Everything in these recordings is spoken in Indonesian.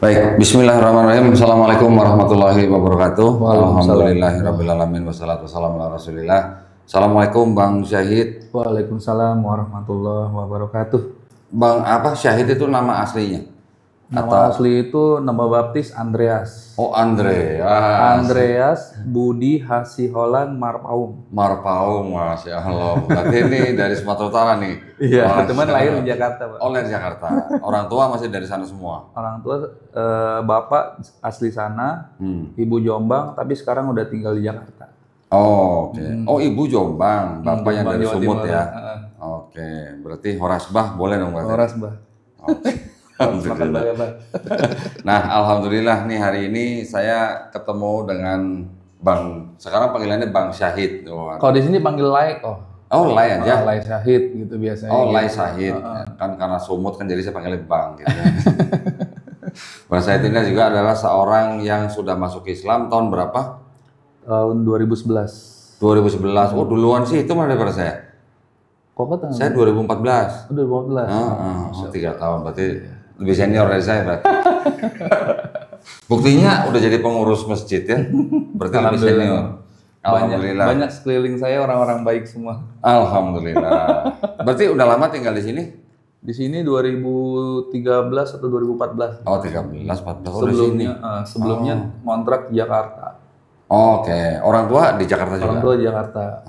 Baik, bismillahirrahmanirrahim. Assalamualaikum warahmatullahi wabarakatuh. Waalaikumsalam. Alhamdulillahirrahmanirrahim. Wassalatu wassalamu ala rasulillah. Assalamualaikum Bang Syahid. Waalaikumsalam warahmatullahi wabarakatuh. Bang apa Syahid itu nama aslinya? Nama asli itu nama baptis Andreas. Oh Andreas. Andreas Budi Hasiholan Marpaung. Marpaung, Masya Allah. Berarti ini dari Sumatera Utara nih. Iya, teman lahir di Jakarta, Pak. Oh, lahir di Jakarta. Orang tua masih dari sana semua. Orang tua bapak asli sana, ibu Jombang, tapi sekarang udah tinggal di Jakarta. Oh, oke. Oh, ibu Jombang, bapak yang Jombang, dari Jawa Sumut Timur. ya. Oke, berarti Horasbah boleh dong berarti. Horas, Mbah. Oke. Alhamdulillah. Nah, alhamdulillah nih hari ini saya ketemu dengan Bang, sekarang panggilannya Bang Syahid. Kalau di sini panggil Lai, Oh, Lai aja. Lai Syahid gitu biasanya. Oh, Lai gitu. Syahid. Kan karena Sumut kan jadi saya panggilnya Bang gitu. Bang Syahid ini juga adalah seorang yang sudah masuk Islam tahun berapa? Tahun 2011. 2011. Oh, duluan sih itu malah daripada saya. Kok kata? Saya 2014. Udah 2014. 3 tahun berarti lebih senior dari saya berarti. Buktinya udah jadi pengurus masjid ya. Berarti lebih senior. Alhamdulillah. Banyak sekeliling saya orang-orang baik semua. Alhamdulillah. Berarti udah lama tinggal di sini? Di sini 2013 atau 2014. Oh, 13, 14. Sebelumnya kontrak di Jakarta. Oke. Orang tua di Jakarta juga? Orang tua di Jakarta.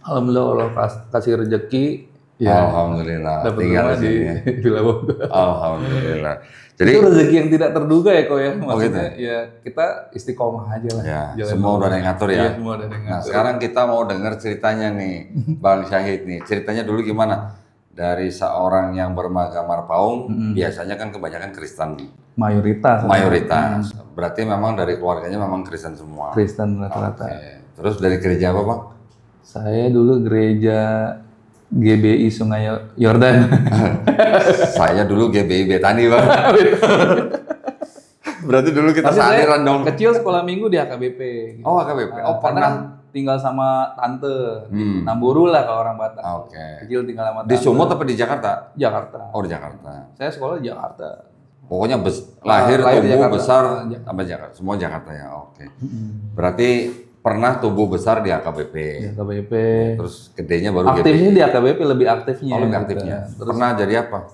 Alhamdulillah Allah kasih rezeki. Ya, Alhamdulillah. dapat Tinggal rumah di sini. di Villa Bogor. Alhamdulillah. Jadi Itu rezeki yang tidak terduga ya kok ya. Maksudnya gitu ya kita istiqomah aja lah. ya, Jalan semua dulu. udah ada yang ngatur ya. Iya, semua ada yang Nah, ngatur. sekarang kita mau dengar ceritanya nih, Bang Syahid nih. Ceritanya dulu gimana? Dari seorang yang beragama Marpaung, biasanya kan kebanyakan Kristen. Mayoritas. Mayoritas. Berarti memang dari keluarganya memang Kristen semua. Kristen rata-rata. Oke. Terus dari gereja apa, Bang? Saya dulu gereja GBI Sungai Yordan. Saya dulu GBI Betani, Bang. Berarti dulu kita Tapi saya sealiran dong. kecil sekolah minggu di AKBP. Gitu. Oh, AKBP. Oh, Karena pernah. tinggal sama tante di Namburu lah kalau orang Batak. Oke. Kecil tinggal sama tante. Di Sumut apa di Jakarta? Jakarta. Oh, di Jakarta. Saya sekolah di Jakarta. Pokoknya lahir, lahir di tumbuh, Jakarta. besar, Jakarta. sampai Jakarta. Semua Jakarta ya, oke. Berarti pernah tumbuh besar di AKBP. Di AKBP. Terus gedenya baru Aktifnya di AKBP lebih aktifnya. Oh, lebih gitu. aktifnya. Terus Pernah jadi apa?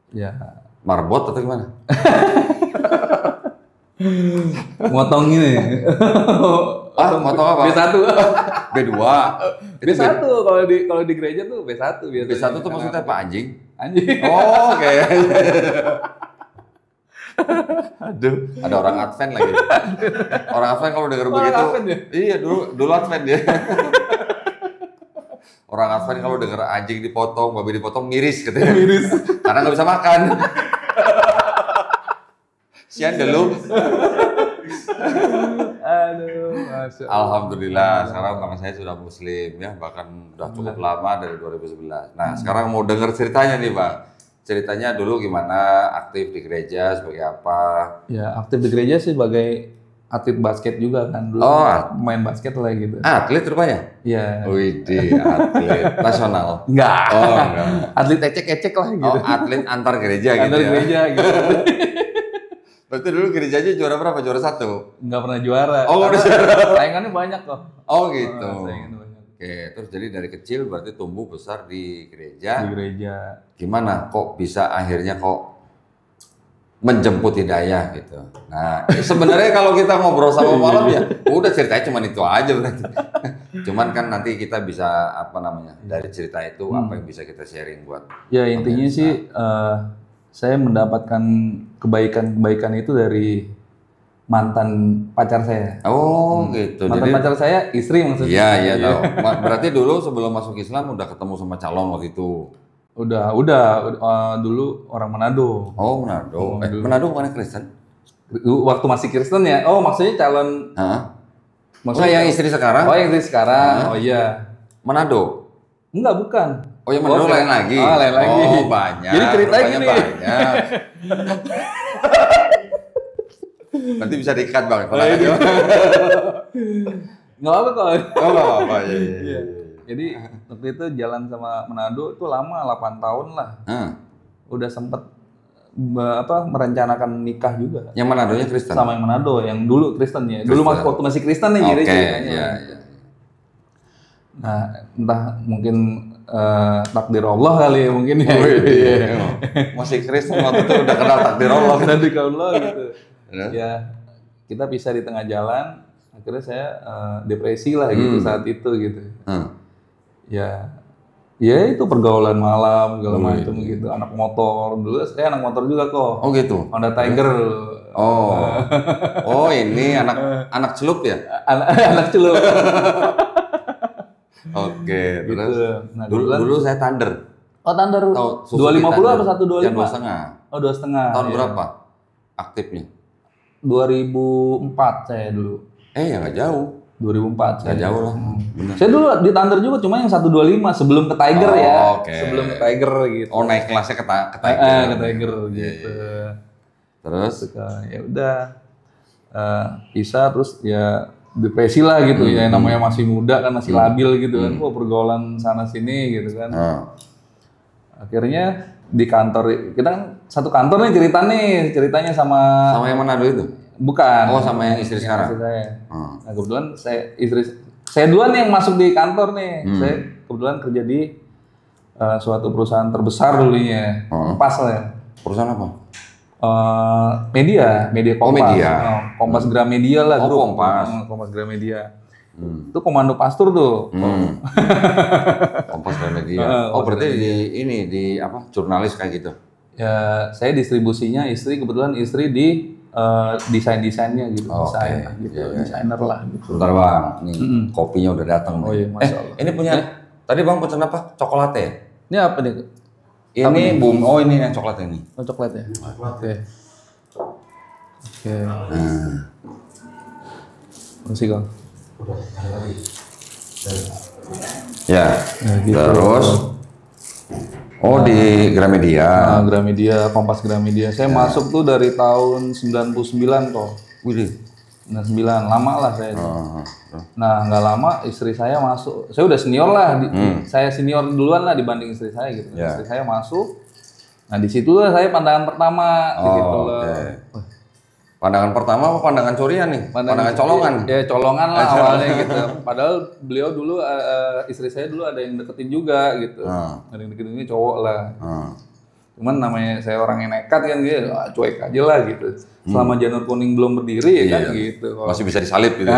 ya Marbot atau gimana? motong ini. Motong apa? B1. B2. B1 kalau di gereja tuh B1 biasanya. B1 tuh maksudnya apa? Anjing? Anjing. Oh, oke. Aduh, ada orang Advent lagi. Orang Advent kalau denger begitu, Advent ya? iya dulu Advent dia. Orang Advent kalau denger anjing dipotong, babi dipotong miris katanya. Miris. Karena nggak bisa makan. Sian dulu. Aduh, masya Allah. Alhamdulillah, sekarang bang saya sudah muslim ya, bahkan udah cukup lama dari 2011. Nah, sekarang mau denger ceritanya nih bang. Ceritanya dulu gimana, aktif di gereja sebagai apa? Ya, aktif di gereja sih sebagai atlet basket juga kan dulu. Main basket lah gitu. Atlet rupanya? Iya. Widih, atlet nasional. Enggak. Oh, enggak. Atlet ecek-ecek lah gitu. Oh, atlet antar gereja gitu Antar ya. gereja gitu. Berarti dulu gerejanya juara berapa? Juara 1? Enggak pernah juara. Oh, udah Saingannya banyak kok. Oh, gitu. Saingannya banyak. Oke, terus jadi dari kecil berarti tumbuh besar di gereja. Di gereja. Gimana kok bisa akhirnya kok menjemput hidayah gitu. Nah, sebenarnya kalau kita ngobrol sama malam ya, udah ceritanya cuma itu aja berarti. Cuman kan nanti kita bisa apa namanya dari cerita itu apa yang bisa kita sharing buat. Ya intinya sih saya mendapatkan kebaikan-kebaikan itu dari mantan pacar saya. Oh gitu. Mantan pacar saya istri maksudnya. Iya tahu. Berarti dulu sebelum masuk Islam udah ketemu sama calon waktu itu. Udah dulu orang Manado. Oh Manado. Manado bukan Kristen? Waktu masih Kristen ya. Oh maksudnya calon. Hah? Maksudnya yang istri sekarang? Oh yang istri sekarang. Oh iya. Manado. Enggak bukan. Oh yang Manado lain lagi. Oh lain lagi. Oh banyak. Jadi ceritanya gini. Banyak. Nanti bisa diikat bang. Kalau nggak apa kok. Oh nggak apa. Iya. Jadi waktu itu jalan sama Manado itu lama 8 tahun lah. Udah sempet merencanakan nikah juga. Yang Manadonya Kristen? Sama yang Manado, yang dulu Kristen ya. Dulu waktu masih Kristen nih jadi ceritanya. Iya. Nah, entah mungkin takdir Allah kali ya mungkin ya. Masih Kristen waktu itu udah kenal takdir Allah. Takdir Allah gitu. Ya, kita pisah di tengah jalan. Akhirnya saya depresi lah gitu saat itu gitu. Ya itu pergaulan malam segala macam gitu. Anak motor dulu saya anak motor juga kok. Oh gitu. Honda Tiger. Oh ini anak celup ya? Anak celup. Oke, gitu. Terus Nah, dulu saya Thunder. Oh Thunder. 250 apa 125? Yang 2,5. Oh 2,5. Tahun berapa aktifnya? 2004 saya dulu. Ya nggak jauh. 2004 Nggak jauh lah. Bener. Saya dulu di Thunder juga, cuma yang 125 sebelum ke Tiger ya. Okay. Sebelum ke Tiger gitu. Oh naik kelasnya ke Tiger. Ke Tiger gitu. Terus? Ya udah pisah terus ya depresi lah gitu ya. Namanya masih muda kan, masih labil gitu kan. Pergaulan sana sini gitu kan. Akhirnya di kantor, kita kan satu kantor nih ceritanya sama yang Manado itu? Bukan. Oh sama yang istri sekarang? Istri saya. Nah kebetulan saya duluan yang masuk di kantor nih. Saya kebetulan kerja di suatu perusahaan terbesar dulunya. Kompas lah ya. Perusahaan apa? Media Kompas. Oh media. Kompas Gramedia lah. Oh Kompas. Kompas Gramedia. Itu komando pastur tuh. Kompas Gramedia. Berarti di apa? Jurnalis kayak gitu? Ya saya distribusinya kebetulan istri di desainnya gitu, desainer lah gitu. Sebentar bang, nih kopinya udah datang. Oh iya, masalah. Ini punya, tadi bang pesan apa? Coklat ya? Ini apa nih? Ini ini yang coklat ini. Oh coklat ya? Oke. Masih kang. Ya, gitu. Terus. Oh di Gramedia. Gramedia, Kompas Gramedia. Saya masuk tuh dari tahun 99 kok. Wih. 99, lama lah saya. Nah nggak lama istri saya masuk. Saya udah senior lah. Saya senior duluan lah dibanding istri saya gitu. Istri saya masuk. Nah di situ lah saya pandangan pertama. Gitu loh. Pandangan pertama apa pandangan curian nih? Pandangan colongan? Ya colongan lah awalnya gitu. Padahal beliau dulu, istri saya dulu ada yang deketin juga gitu. Ada yang deketin ini cowok lah. Cuman namanya saya orang yang nekat kan gitu, cuek aja lah gitu. Selama janur kuning belum berdiri ya kan gitu. Masih bisa disalip gitu.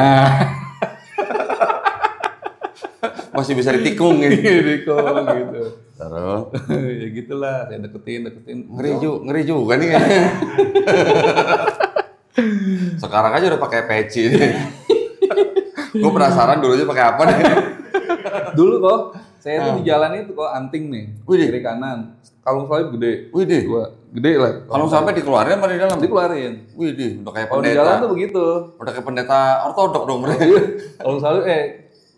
Masih bisa ditikung gitu. Ditikung gitu. Terus? Ya gitulah, saya deketin. Ngeri juga nih kayaknya. Sekarang aja udah pakai peci nih. Gue penasaran dulunya pakai apa nih. Dulu kok, saya tuh di jalan itu kok anting nih, kiri kanan. Kalung salib gede. Gede lah. Kalung sampai dikeluarin apa di dalam? Dikeluarin. Udah kayak pendeta. Di jalan tuh begitu. Udah kayak pendeta ortodok dong mereka. Kalung salib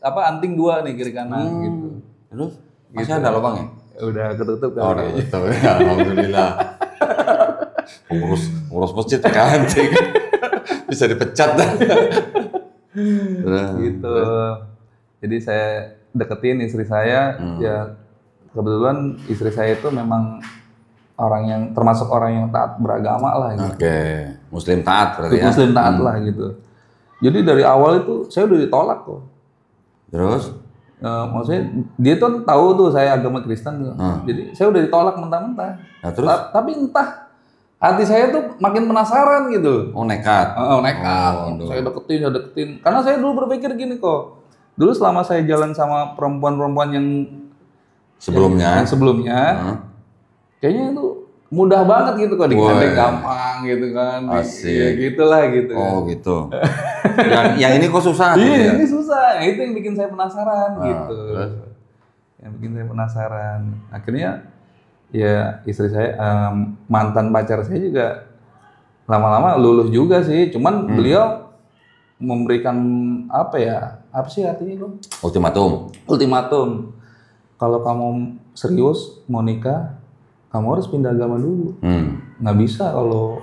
anting 2 nih kiri kanan gitu. Terus masih ada lubang ya? Udah ketutup kan. Oh, udah ketutup. Alhamdulillah. Ngurus masjid pakai anting. Bisa dipecat dah. Gitu. Jadi saya deketin istri saya, ya kebetulan istri saya itu memang termasuk orang yang taat beragama lah gitu. Oke. Muslim taat berarti ya. Muslim taat lah gitu. Jadi dari awal itu saya udah ditolak kok. Terus? Maksudnya dia tuh tahu tuh saya agama Kristen tuh. Jadi saya udah ditolak mentah-mentah. Nah, terus? Tapi entah hati saya tuh makin penasaran gitu. Oh nekat. Nekat. Saya deketin. Karena saya dulu berpikir gini kok. Dulu selama saya jalan sama perempuan-perempuan yang sebelumnya, kayaknya itu mudah banget gitu kok, digandeng gampang gitu kan. Asik. Ya gitulah gitu. Oh gitu. yang ini kok susah? Iya, ini susah. Itu yang bikin saya penasaran gitu. Yang bikin saya penasaran. Akhirnya ya istri saya, mantan pacar saya juga lama-lama luluh juga sih. Cuman beliau memberikan apa sih artinya lo? Ultimatum. Kalau kamu serius mau nikah, kamu harus pindah agama dulu. Nggak bisa kalau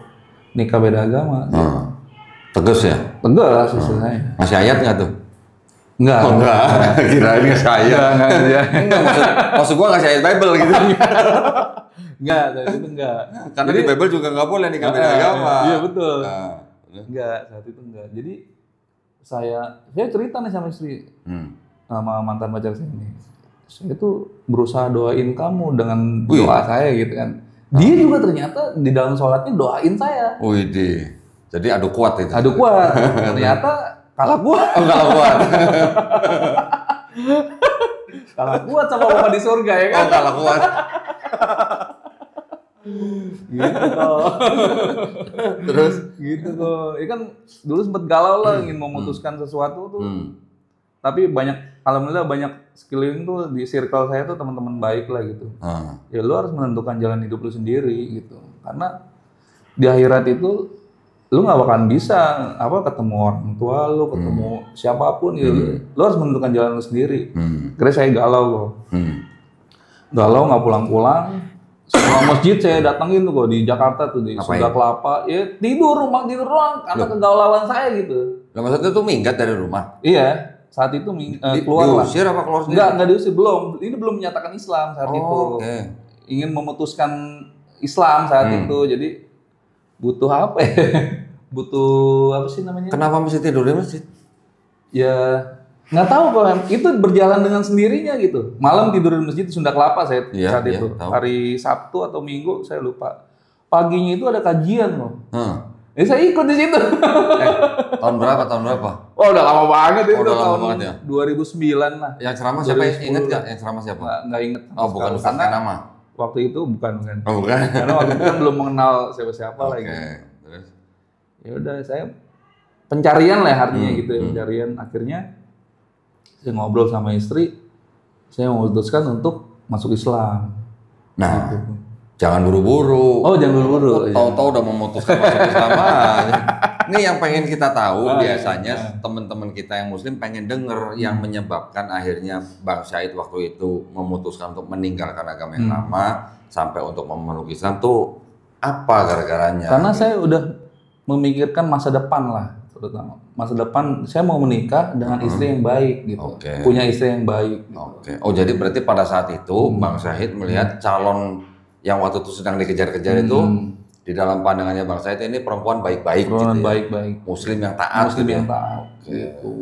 nikah beda agama. Tegas ya? Tegas istri saya. Masih ayat nggak tuh? Enggak. Oh enggak, kirain ngasih ayat. Enggak, maksud gua ngasih ayat Bible gitu. Enggak, saat itu enggak. Karena di Bible juga nggak boleh nikah beda agama. Iya betul. Nah, Enggak, saat itu enggak. Jadi saya cerita nih sama istri, sama mantan pacar saya ini. Saya tuh berusaha doain kamu dengan doa saya gitu kan. Dia juga ternyata di dalam sholatnya doain saya. Wih deh. Jadi adu kuat itu. Adu kuat. Ternyata kalah kuat. Oh, kalah kuat. Kalah kuat sama Bapak di surga ya kan. Oh, kalah kuat. Gitu kok. Terus Gitu kok. Ya kan dulu sempet galau lah ingin memutuskan sesuatu tuh. Tapi alhamdulillah banyak sekeliling tuh di circle saya tuh teman-teman baik lah gitu. Ya lu harus menentukan jalan hidup lu sendiri gitu. Karena di akhirat itu lu nggak bakalan bisa ketemu orang tua lu, ketemu siapapun gitu. Lu harus menentukan jalan lu sendiri. Kira saya galau kok. Galau nggak pulang-pulang. Semua masjid saya datengin tuh kok di Jakarta tuh di Sunda Kelapa. Ya tidur doang karena kegalauan saya gitu. Lah maksudnya tuh minggat dari rumah? Iya. Saat itu keluar lah. Diusir apa keluar sendiri? Enggak diusir, belum. Ini belum menyatakan Islam saat itu. Ingin memutuskan Islam saat itu. Jadi butuh apa ya? Butuh apa sih namanya? Kenapa mesti tidur di masjid? Ya nggak tahu kok. Itu berjalan dengan sendirinya gitu. Malam tidur di masjid Sunda Kelapa saya saat itu. Tahu. Hari Sabtu atau Minggu saya lupa. Paginya itu ada kajian loh. Saya ikut di situ. Tahun berapa? Oh, udah lama banget itu. Udah lama banget ya. 2009 lah. Yang ceramah siapa? Ingat nggak? Yang ceramah siapa? Nggak inget. Oh, bukan Ustaz nama. Waktu itu bukan. Oh, bukan. Karena waktu itu kan belum mengenal siapa-siapa lagi. Terus? Ya udah saya pencarian lah artinya gitu ya. Pencarian akhirnya saya ngobrol sama istri. Saya memutuskan untuk masuk Islam. Nah. Gitu. Jangan buru-buru. Oh, jangan buru-buru. Tahu-tahu udah memutuskan masuk Islam aja. Ini yang pengen kita tahu biasanya teman-teman kita yang Muslim pengen denger yang menyebabkan akhirnya Bang Syahid waktu itu memutuskan untuk meninggalkan agama yang lama sampai untuk memeluk Islam tuh apa gara-garanya? Karena saya udah memikirkan masa depan lah, terutama masa depan. Saya mau menikah dengan istri yang baik gitu, punya istri yang baik. Gitu. Oh jadi berarti pada saat itu Bang Syahid melihat calon yang waktu itu sedang dikejar-kejar itu di dalam pandangannya Bang Syahid ini perempuan baik-baik gitu ya. Baik-baik. Muslim yang taat. Muslim gitu yang ya. taat. Gitu.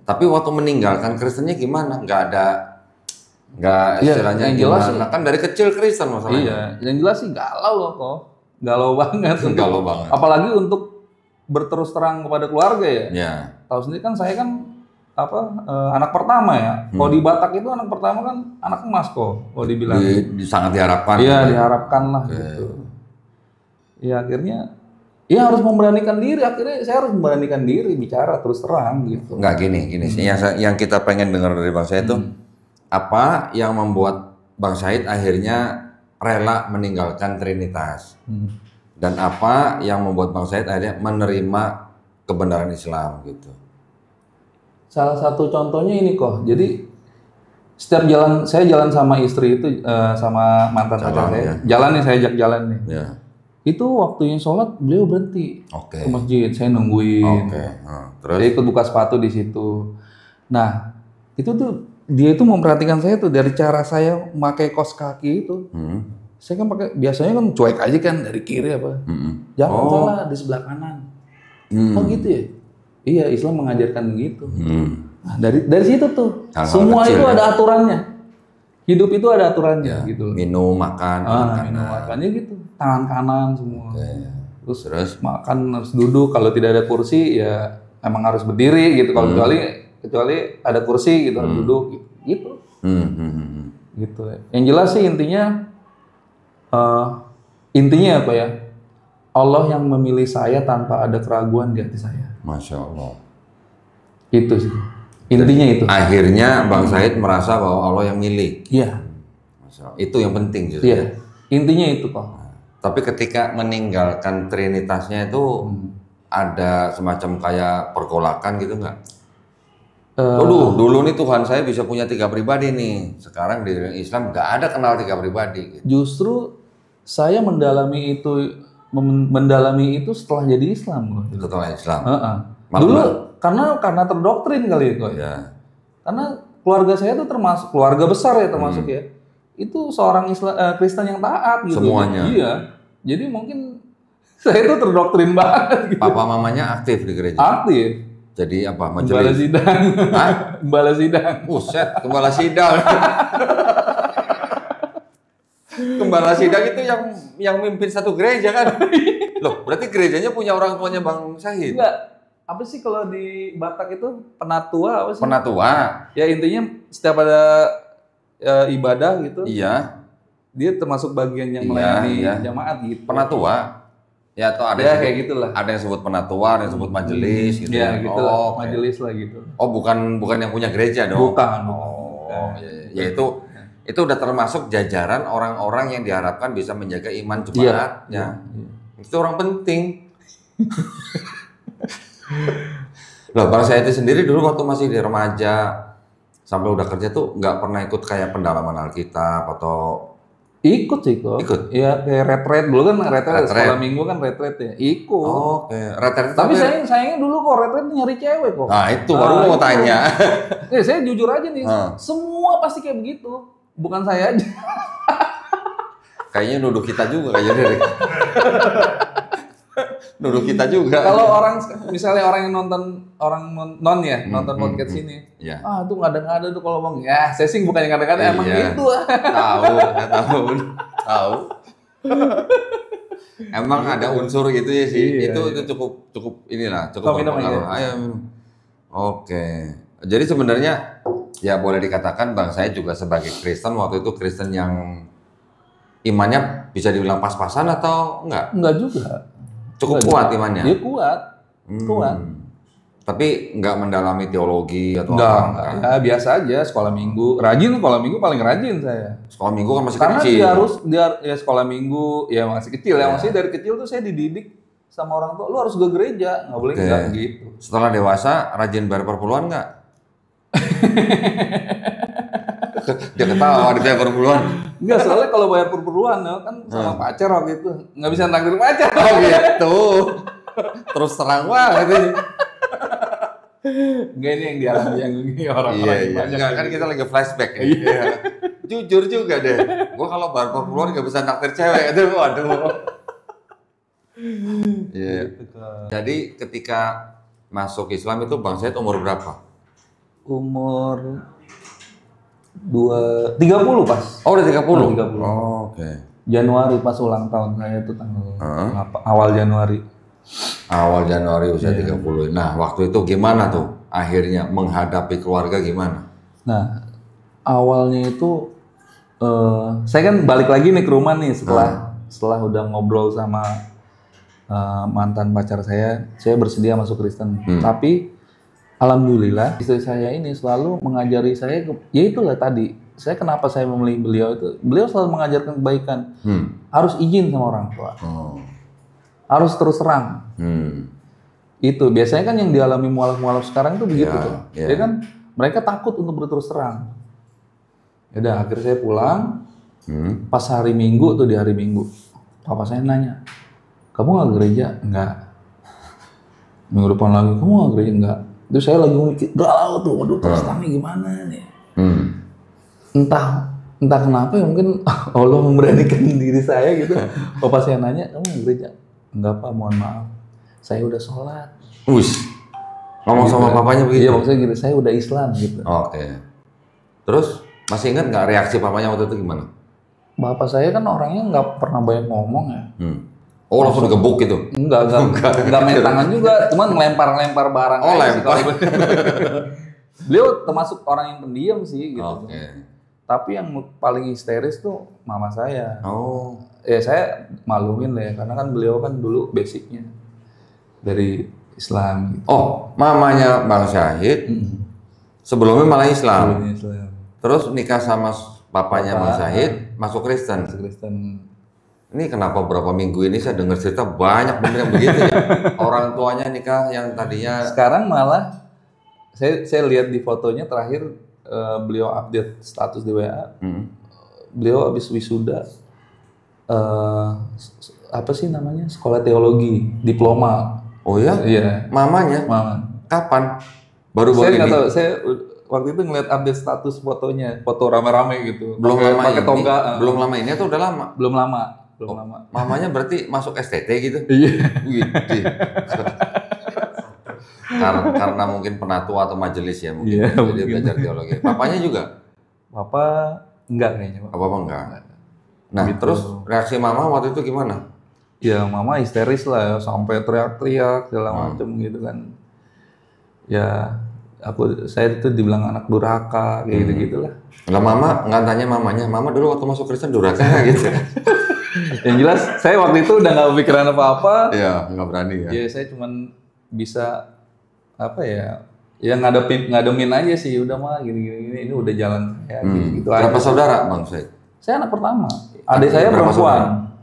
Tapi waktu meninggalkan Kristennya gimana? Nggak istilahnya yang jelas gimana? Kan dari kecil Kristen masalahnya. Iya, yang jelas sih galau loh kok. Galau banget. Galau banget. Apalagi untuk berterus terang kepada keluarga ya. Iya. Tahu sendiri kan saya kan anak pertama ya. Kalau di Batak itu anak pertama kan anak emas kok. Kalau dibilang. Sangat diharapkan. Iya diharapkan lah gitu. Ya akhirnya, ya harus memberanikan diri. Akhirnya saya harus memberanikan diri bicara terus terang gitu. Enggak gini. Yang kita pengen dengar dari Bang Syahid itu apa yang membuat Bang Syahid akhirnya rela meninggalkan Trinitas dan apa yang membuat Bang Syahid akhirnya menerima kebenaran Islam gitu. Salah satu contohnya ini kok. Jadi setiap saya jalan sama istri itu sama mantan pacar saya. Jalan nih saya ajak jalan nih. Ya. Itu waktunya sholat beliau berhenti ke masjid. Saya nungguin. Terus? Saya ikut buka sepatu di situ. Nah itu tuh dia itu memperhatikan saya tuh dari cara saya memakai kaos kaki itu. Saya kan biasanya kan cuek aja kan dari kiri apa. Jangan salah di sebelah kanan. Oh gitu ya. Iya, Islam mengajarkan begitu. Nah, dari situ tuh, semua itu ada aturannya. Hidup itu ada aturannya gitu. Minum, makan, minum, makannya gitu. Tangan kanan semua. Terus makan harus duduk. Kalau tidak ada kursi ya emang harus berdiri gitu. Kalau kecuali ada kursi gitu harus duduk gitu. Gitu. Yang jelas sih intinya apa ya? Allah yang memilih saya tanpa ada keraguan di hati saya. Masya Allah. Itu sih. Intinya itu. Akhirnya Bang Syahid merasa bahwa Allah yang milih. Iya. Itu yang penting justru. Iya. Intinya itu kok. Tapi ketika meninggalkan Trinitasnya itu ada semacam kayak pergolakan gitu nggak? Dulu nih Tuhan saya bisa punya 3 pribadi nih. Sekarang di Islam nggak ada kenal 3 pribadi. Gitu. Justru saya mendalami itu setelah jadi Islam. Setelah Islam. Dulu karena terdoktrin kali ya kok. Ya. Karena keluarga saya tuh termasuk keluarga besar ya termasuk ya. itu seorang Kristen yang taat gitu. Semuanya. Iya. Jadi mungkin saya itu terdoktrin banget gitu. Papa mamanya aktif di gereja. Aktif. Jadi apa? Gembala Majelis. sidang. Hah? Gembala sidang. Buset, gembala sidang. Gembala sidang itu yang mimpin satu gereja kan? Loh, berarti gerejanya punya orang tuanya Bang Syahid? Enggak. Apa sih kalau di Batak itu penatua apa sih? Penatua. Ya intinya setiap ada ibadah gitu. Iya. Dia termasuk bagian yang Iya, melayani iya. jamaat gitu. Penatua. Ya atau ada Ya yang kayak sebut, gitulah. ada yang sebut penatua, ada yang sebut majelis gitu. Ya gitu lah. Oh, oke. Majelis lah gitu. Oh, bukan yang punya gereja dong. Bukan. Oh, ya itu udah termasuk jajaran orang-orang yang diharapkan bisa menjaga iman jemaatnya. Itu orang penting. Loh, Bang Syahid sendiri dulu waktu masih di remaja sampai udah kerja tuh nggak pernah ikut kayak pendalaman Alkitab atau Ikut sih kok. Ikut? Iya kayak retret dulu kan retret Retret. sekolah minggu kan retret ya. Ikut. oh, kayak retret. Tapi sayangnya dulu kok retret nyari cewek kok. Nah, itu baru mau itu. tanya. Saya jujur aja nih, semua pasti kayak begitu. Bukan saya aja. Kayaknya nuduh kita juga kayaknya dari. Nuduh kita juga. Kalau orang misalnya orang yang nonton nonton podcast ini, Iya. itu nggak ada tuh kalau ngomong, ya saya sih bukan yang ngada-ngada, emang Iya. gitu. Tahu. Emang ada unsur gitu ya sih. Iya, itu cukup inilah, cukup Minum aja. berpengaruh. Ayo minum. Oke. Jadi sebenarnya ya boleh dikatakan Bang saya juga sebagai Kristen waktu itu Kristen yang imannya bisa dibilang pas-pasan atau enggak? Enggak juga. Cukup Enggak kuat juga. imannya. Dia kuat. Kuat. Tapi nggak mendalami teologi atau Enggak. apa? Ya biasa aja sekolah minggu. Sekolah minggu paling rajin saya. Sekolah minggu kan masih Karena kecil. dia ya sekolah minggu ya masih kecil ya. Maksudnya dari kecil tuh saya dididik sama orang tua, lu harus ke gereja, nggak boleh enggak gitu. Setelah dewasa rajin bayar perpuluhan nggak? Dia ketawa di bayar perpuluhan. Enggak, soalnya kalau bayar perpuluhan kan sama pacar waktu itu nggak bisa naktir pacar. Oh gitu. Terus terang banget ini. Enggak, ini yang dialami yang ini orang-orang Iya. banyak. Enggak, kan kita lagi flashback ya. Iya. Jujur juga deh. Gua kalau bayar perpuluhan nggak bisa naktir cewek itu, waduh. Iya. Jadi ketika masuk Islam itu Bang Syahid umur berapa? Umur 30 pas. Oh udah 30? 30. Oh, oke. Januari pas ulang tahun saya itu tanggal awal Januari. Awal Januari usia 30. Nah, waktu itu gimana tuh? Akhirnya menghadapi keluarga gimana? Nah, awalnya itu saya kan balik lagi nih ke rumah nih setelah udah ngobrol sama mantan pacar saya bersedia masuk Kristen. Tapi alhamdulillah istri saya ini selalu mengajari saya, ya itulah tadi. Saya kenapa saya memilih beliau itu? Beliau selalu mengajarkan kebaikan. Harus izin sama orang tua. Harus terus terang. Itu biasanya kan yang dialami mualaf-mualaf sekarang itu begitu tuh. Jadi kan mereka takut untuk berterus terang. Yaudah, akhirnya saya pulang. Pas hari Minggu tuh, di hari Minggu, papa saya nanya, kamu nggak ke gereja? Enggak. Minggu depan lagi, kamu nggak ke gereja? Enggak. Terus saya lagi mikir, galau tuh, waduh terus terangnya gimana nih? Entah kenapa ya, mungkin Allah memberanikan diri saya gitu. Papa saya nanya, kamu nggak ke gereja? Enggak Pak, mohon maaf. Saya udah sholat. Ngomong sama papanya begitu? Iya, maksudnya gitu, saya udah Islam gitu. Oke. Terus masih ingat nggak reaksi papanya waktu itu gimana? Bapak saya kan orangnya nggak pernah banyak ngomong ya. Oh langsung digebuk gitu? Enggak main tangan juga, cuman ngelempar barang. Oh aja sih lempar. kalau beliau termasuk orang yang pendiam sih gitu. Oke. Tapi yang paling histeris tuh mama saya. Oh. Ya saya maklumin lah ya, karena kan beliau kan dulu basicnya dari Islam gitu. Oh, mamanya Bang Syahid sebelumnya malah Islam. Sebelumnya Islam. Terus nikah sama papanya Bang Syahid, masuk Kristen. Kristen. Ini kenapa beberapa minggu ini saya dengar cerita banyak bener yang begitu ya. Orang tuanya nikah yang tadinya. Sekarang malah saya lihat di fotonya terakhir beliau update status di WA. Beliau habis wisuda apa sih namanya? Sekolah teologi, diploma. Oh ya? Iya. Mamanya? Mama. Kapan? Baru Saya ini? nggak tahu. Saya waktu itu ngeliat update status fotonya, foto rame-rame gitu. Belum lama pakai ini. toga. Belum lama ini atau udah lama? Belum lama. Mamanya berarti masuk STT gitu? Iya. Widih. Karena mungkin penatua atau majelis ya mungkin. Iya, Jadi mungkin. belajar teologi. Papanya juga? Papa enggak kayaknya, Pak. Apa enggak? Nah, Gitu. terus reaksi mama waktu itu gimana? Ya mama histeris lah ya, sampai teriak-teriak segala macem gitu kan. Ya saya itu dibilang anak durhaka kayak gitu-gitulah. Lah mama nggak tanya mamanya, mama dulu waktu masuk Kristen durhaka gitu. Yang jelas saya waktu itu udah nggak kepikiran apa-apa. Iya, nggak berani ya. Ya saya cuman bisa apa ya? Ya ngademin aja sih, udah mah gini ini udah jalan saya gitu Berapa aja. saudara Bang Said? Saya anak pertama. Adik saya Berapa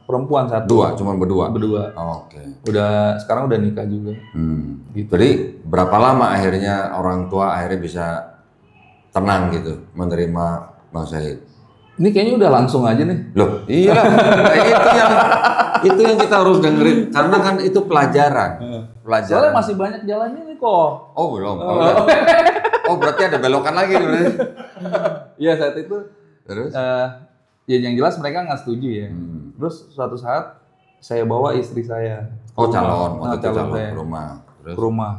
perempuan satu. Dua, cuma berdua. Berdua. Oke. Sekarang udah nikah juga. Gitu. Jadi berapa lama akhirnya orang tua akhirnya bisa tenang gitu menerima Bang Said? Ini kayaknya udah langsung aja nih. Loh, iya lah. itu yang kita harus dengerin karena kan itu pelajaran. Soalnya masih banyak jalannya nih kok. Oh, belum. Oh, berarti ada belokan lagi berarti. Iya saat itu. Terus? Ya yang jelas mereka nggak setuju ya. Terus suatu saat saya bawa istri saya. Oh, calon. Waktu itu calon saya ke rumah. Terus? ke rumah.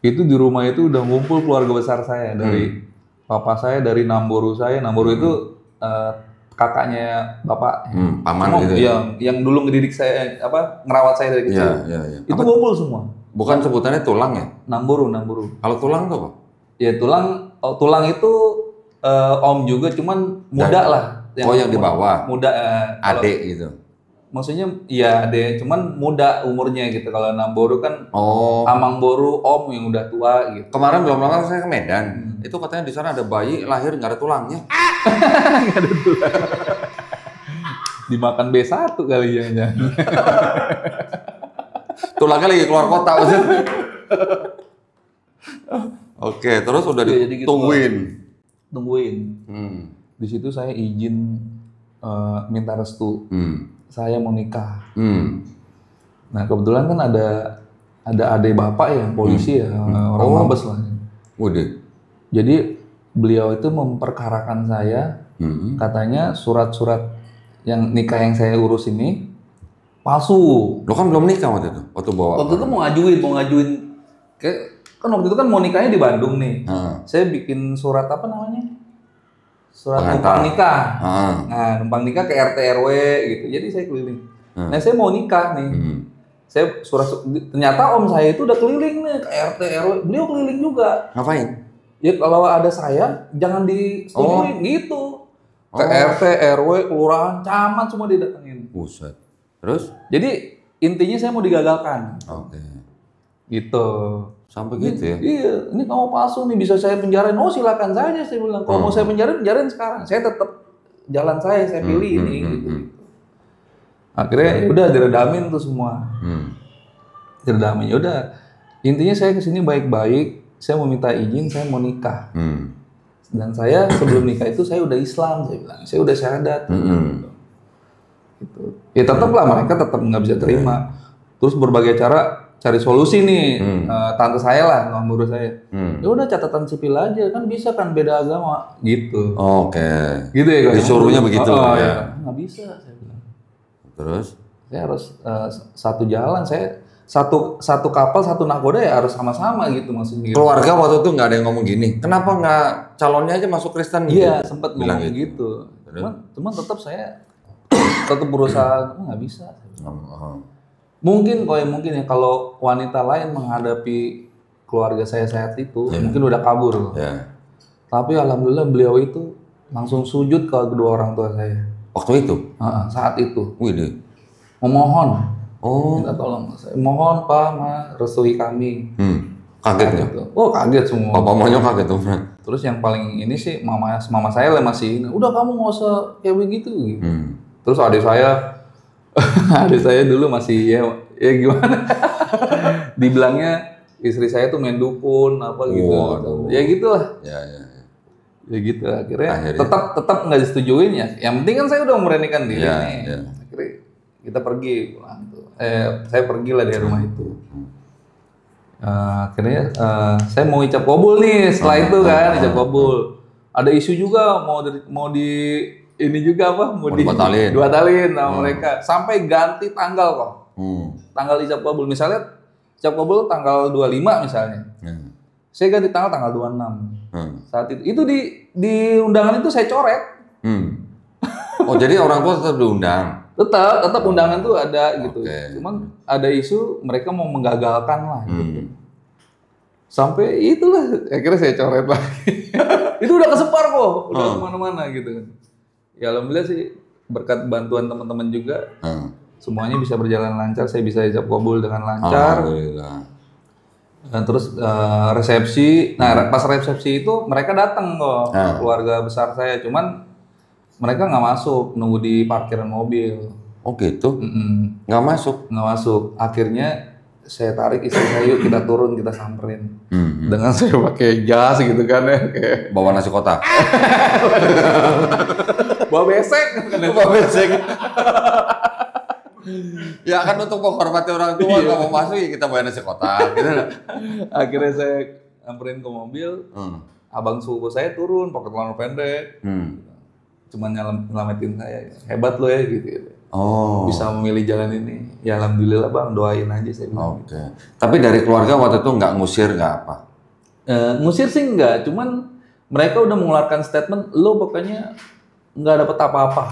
Itu di rumah itu udah ngumpul keluarga besar saya dari papa saya, dari Namboru saya. Namboru itu kakaknya bapak. Paman gitu ya? Yang dulu ngedidik saya, ngerawat saya dari kecil. Iya. Itu ngumpul semua. Bukan sebutannya tulang ya? Namboru. Kalau tulang tuh apa? Ya tulang itu om juga, cuman muda lah. Yang di bawah? Muda. Adik gitu? Maksudnya iya adek, cuman muda umurnya gitu. Kalau Namboru kan Amang Boru om yang udah tua gitu. Kemarin belum lama saya ke Medan. Itu katanya di sana ada bayi lahir nggak ada tulangnya. Nggak ada tulang. Dimakan B1 kali ya. Tulangnya lagi keluar kota maksudnya. Oke, terus udah ditungguin. Di situ saya izin minta restu. Saya mau nikah. Nah kebetulan kan ada adik bapak ya, polisi ya, orang Mabes lah. Udah. Jadi beliau itu memperkarakan saya, katanya surat-surat yang nikah yang saya urus ini palsu. Lo kan belum nikah waktu itu, waktu bawa. Waktu itu mau ngajuin, kan waktu itu kan mau nikahnya di Bandung nih. Saya bikin surat apa namanya? Surat numpang nikah. Nah, numpang nikah ke RT RW gitu. Jadi saya keliling. Nah, saya mau nikah nih. Saya ternyata om saya itu udah keliling nih ke RT RW. Beliau keliling juga. Ngapain? Ya kalau ada saya jangan disetujuin gitu. Ke RT RW, kelurahan, camat semua didatengin. Buset. Terus? Jadi intinya saya mau digagalkan. Oke. Gitu. Sampai gitu ya? Iya, ini kamu palsu nih, bisa saya penjarain. Oh silakan saja, saya bilang. Kalau mau saya penjarain sekarang. Saya tetap jalan saya pilih ini. Gitu. Akhirnya ya udah diredamin tuh semua. Diredamin, ya udah. Intinya saya kesini baik-baik. Saya mau minta izin, saya mau nikah. Dan saya sebelum nikah itu saya udah Islam, saya bilang. Saya udah syahadat. Gitu. Ya tetap lah, mereka tetap nggak bisa terima. Terus berbagai cara cari solusi nih, tante saya lah, nomor saya. Ya udah catatan sipil aja, kan bisa kan beda agama, gitu. Oke. Gitu ya kan? Disuruhnya begitu ya. Nggak bisa, saya bilang. Terus? Saya harus satu jalan, saya satu kapal, satu nakoda ya harus sama-sama gitu maksudnya. Keluarga waktu itu nggak ada yang ngomong gini, kenapa nggak calonnya aja masuk Kristen? Iya, sempat bilang ngomong gitu. Cuman tetap saya tetap berusaha, nggak bisa. Mungkin kalau wanita lain menghadapi keluarga saya saat itu mungkin udah kabur. Tapi alhamdulillah beliau itu langsung sujud ke kedua orang tua saya. Waktu itu? Saat itu. Wih, memohon. Minta tolong saya. Mohon Pak, Ma, restui kami. Kaget ya? Oh kaget semua. Bapak maunya kaget tuh. Terus yang paling ini sih mama saya lah masih ini. Udah kamu nggak usah kayak begitu. Gitu. Terus adik saya dulu masih ya gimana? Dibilangnya istri saya tuh main dukun apa gitu. Waduh. Ya gitulah. Ya. Ya gitu akhirnya tetap nggak disetujuin ya. Yang penting kan saya udah memberanikan diri nih. Akhirnya kita pergi pulang tuh. Saya pergilah dari rumah itu. Akhirnya saya mau ijab kabul nih setelah itu kan ijab kabul. Ada isu juga mau di ini juga apa mau dibatalin sama mereka sampai ganti tanggal kok. Tanggal ijab kabul misalnya ijab kabul tanggal 25 misalnya. Saya ganti tanggal 26. Saat itu di undangan itu saya coret. Oh jadi orang tua tetap diundang? Tetap undangan tuh ada gitu. Cuman ada isu mereka mau menggagalkan lah gitu. Sampai itulah akhirnya saya coret lagi. Itu udah kesebar kok, udah kemana-mana gitu kan. Ya alhamdulillah sih berkat bantuan teman-teman juga semuanya bisa berjalan lancar. Saya bisa ijab kabul dengan lancar. Alhamdulillah. Dan terus resepsi. Nah pas resepsi itu mereka datang kok keluarga besar saya. Cuman mereka nggak masuk, nunggu di parkiran mobil. Oh gitu? Nggak masuk? Nggak masuk. Akhirnya saya tarik istri saya, yuk kita turun, kita samperin. Dengan saya pakai jas gitu kan ya. Kayak... Bawa nasi kotak? Bawa besek. Bawa besek. Ya kan untuk menghormati orang tua, nggak mau masuk ya kita bawa nasi kotak. Gitu. Akhirnya saya samperin ke mobil, abang sepupu saya turun, pakai celana pendek. Cuman nyelamatin saya, hebat lo ya gitu. Bisa memilih jalan ini. Ya alhamdulillah bang, doain aja saya bilang. Tapi dari keluarga waktu itu nggak ngusir nggak apa? Ngusir sih nggak, cuman mereka udah mengeluarkan statement, lo pokoknya nggak dapat apa-apa.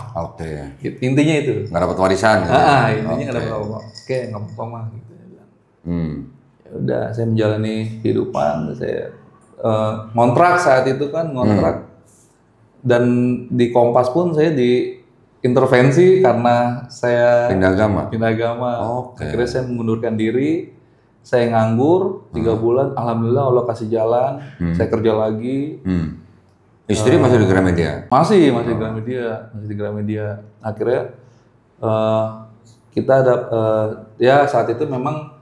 Intinya itu. Nggak dapat warisan. Gitu. Intinya nggak dapat apa-apa. Oke, nggak apa-apa mah. Gitu. Ya udah, saya menjalani kehidupan. Saya ngontrak saat itu kan ngontrak. Dan di Kompas pun saya diintervensi karena saya pindah agama. Akhirnya saya mengundurkan diri, saya nganggur 3 bulan. Alhamdulillah Allah kasih jalan, saya kerja lagi. Istri masih di Gramedia? Masih di Gramedia. Akhirnya kita ada ya saat itu memang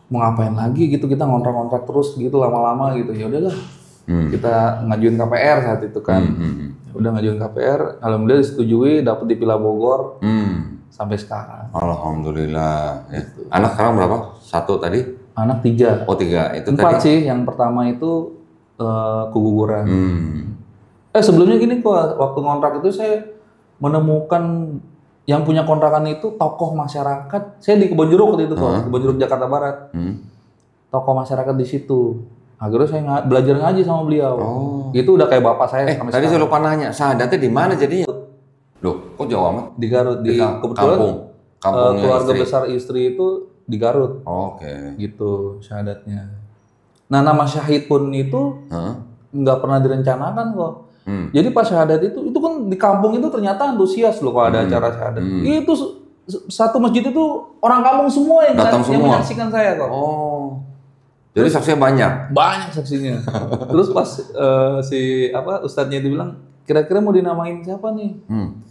mau ngapain lagi gitu, kita ngontrak-ngontrak terus gitu lama-lama gitu. Ya udahlah, kita ngajuin KPR saat itu kan. Udah ngajuin KPR, alhamdulillah disetujui, dapat di Villa Bogor sampai sekarang. Alhamdulillah. Gitu. Anak sekarang berapa? 1 tadi? Anak 3. Oh 3, itu 4 tadi? Sih, yang pertama itu keguguran. Sebelumnya gini kok, waktu ngontrak itu saya menemukan yang punya kontrakan itu tokoh masyarakat. Saya di Kebonjeruk waktu itu kok, Kebonjeruk Jakarta Barat. Tokoh masyarakat di situ. Akhirnya saya belajar ngaji sama beliau. Itu udah kayak bapak saya. Tadi saya lupa nanya, syahadatnya di mana jadinya? Loh, kok jauh amat? Di Garut. Kebetulan keluarga besar istri itu di Garut. Gitu syahadatnya. Nah nama syahid pun itu nggak pernah direncanakan kok. Jadi pas syahadat itu kan di kampung itu ternyata antusias loh kalau ada acara syahadat. Itu satu masjid itu orang kampung semua yang menyaksikan saya kok. Jadi saksinya banyak? Banyak saksinya. Terus pas ustadznya itu bilang, kira-kira mau dinamain siapa nih?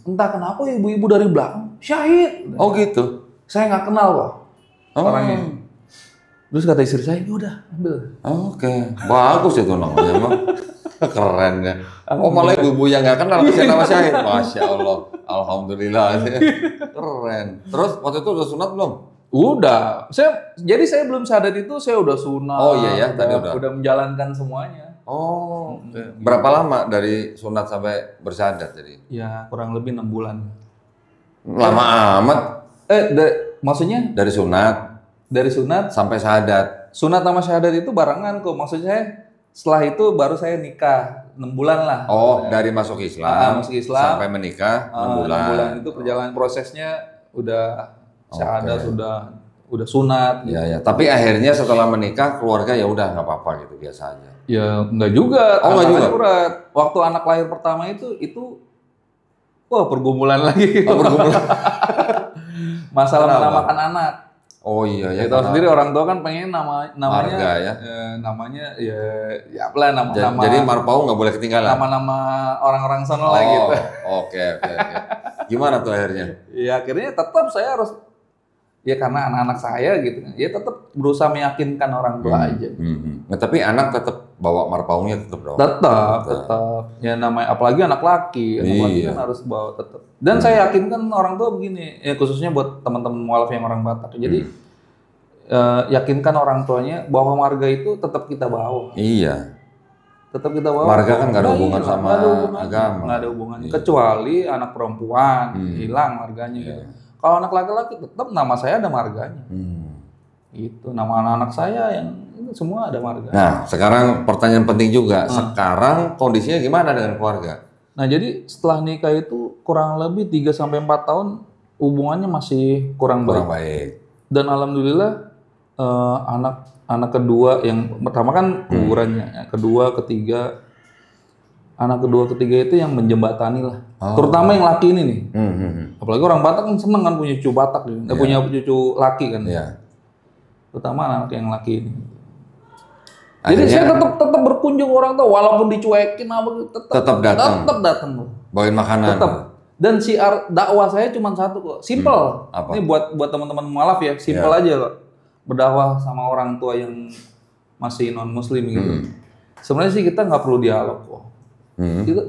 Entah kenapa ibu-ibu dari belakang, syahid. Oh gitu? Saya nggak kenal kok orangnya. Terus kata istri saya, udah ambil. Bagus itu namanya mah. Keren ya. Malah ibu-ibu yang nggak kenal kasih nama syahid. Masya Allah. Alhamdulillah. Keren. Terus waktu itu udah sunat belum? Udah, jadi saya belum syahadat itu saya udah sunat. Tadi udah menjalankan semuanya. Berapa lama dari sunat sampai bersyahadat jadi? Ya kurang lebih 6 bulan. Lama amat? Maksudnya? Dari sunat sampai syahadat. Sunat sama syahadat itu barengan kok. Maksudnya setelah itu baru saya nikah 6 bulan lah. Dari masuk Islam sampai menikah 6 bulan. 6 bulan itu perjalanan prosesnya udah syahadat udah sunat. Iya. Tapi akhirnya setelah menikah keluarga ya udah nggak apa-apa gitu biasa aja. Ya enggak juga. Enggak juga. Berat. Waktu anak lahir pertama itu pergumulan lagi. Pergumulan. Masalah menamakan anak. Ya. Tahu sendiri orang tua kan pengen namanya marga ya. Namanya ya apalah nama. Jadi marpau nggak boleh ketinggalan. Nama-nama orang-orang sana lah gitu. Oke. Gimana tuh akhirnya? Ya akhirnya tetap saya harus karena anak-anak saya gitu kan. Ya tetap berusaha meyakinkan orang tua aja. Nah, tapi anak tetap bawa marpaungnya tetap dong. Tetap. Ya namanya apalagi anak laki, laki kan harus bawa tetap. Dan saya yakinkan orang tua begini, ya khususnya buat teman-teman mualaf yang orang Batak. Jadi yakinkan orang tuanya bahwa marga itu tetap kita bawa. Iya. Tetap kita bawa. Marga kan nggak ada hubungan sama agama. Nggak ada hubungan. Kecuali anak perempuan hilang marganya gitu. Kalau anak laki-laki tetap nama saya ada marganya. Itu nama anak-anak saya yang itu semua ada marga. Nah, sekarang pertanyaan penting juga. Sekarang kondisinya gimana dengan keluarga? Nah, jadi setelah nikah itu kurang lebih 3 sampai 4 tahun hubungannya masih kurang baik. Dan alhamdulillah anak kedua yang pertama kan kuburannya, kedua, ketiga, anak kedua, ketiga itu yang menjembatani lah. Terutama yang laki ini nih. Apalagi orang Batak kan seneng kan punya cucu Batak, punya cucu laki kan. Terutama anak yang laki ini. Jadi saya tetap berkunjung orang tua, walaupun dicuekin tetap datang. Bawain makanan. Tetap. Dan siar dakwah saya cuma satu kok, simple. Ini buat teman-teman mualaf ya, simple aja kok. Berdakwah sama orang tua yang masih non muslim gitu. Sebenarnya sih kita nggak perlu dialog kok.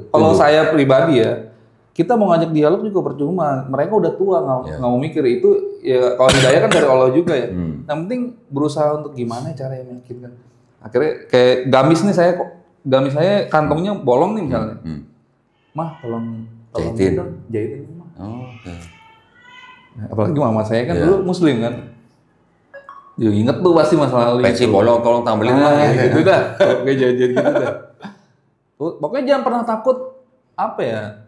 Kalau saya pribadi ya, kita mau ngajak dialog juga percuma. Mereka udah tua, nggak mau mikir itu. Ya kalau hidayah kan dari Allah juga ya. Yang penting berusaha untuk gimana cara yang meyakinkan. Akhirnya kayak gamis nih gamis saya kantongnya bolong nih misalnya. Mah tolong jahitin mah. Apalagi mama saya kan dulu muslim kan. Ya inget tuh pasti masalah lalu. Peci bolong tolong tambelin lah. Gitu dah. Oke jadi gitu dah. Pokoknya jangan pernah takut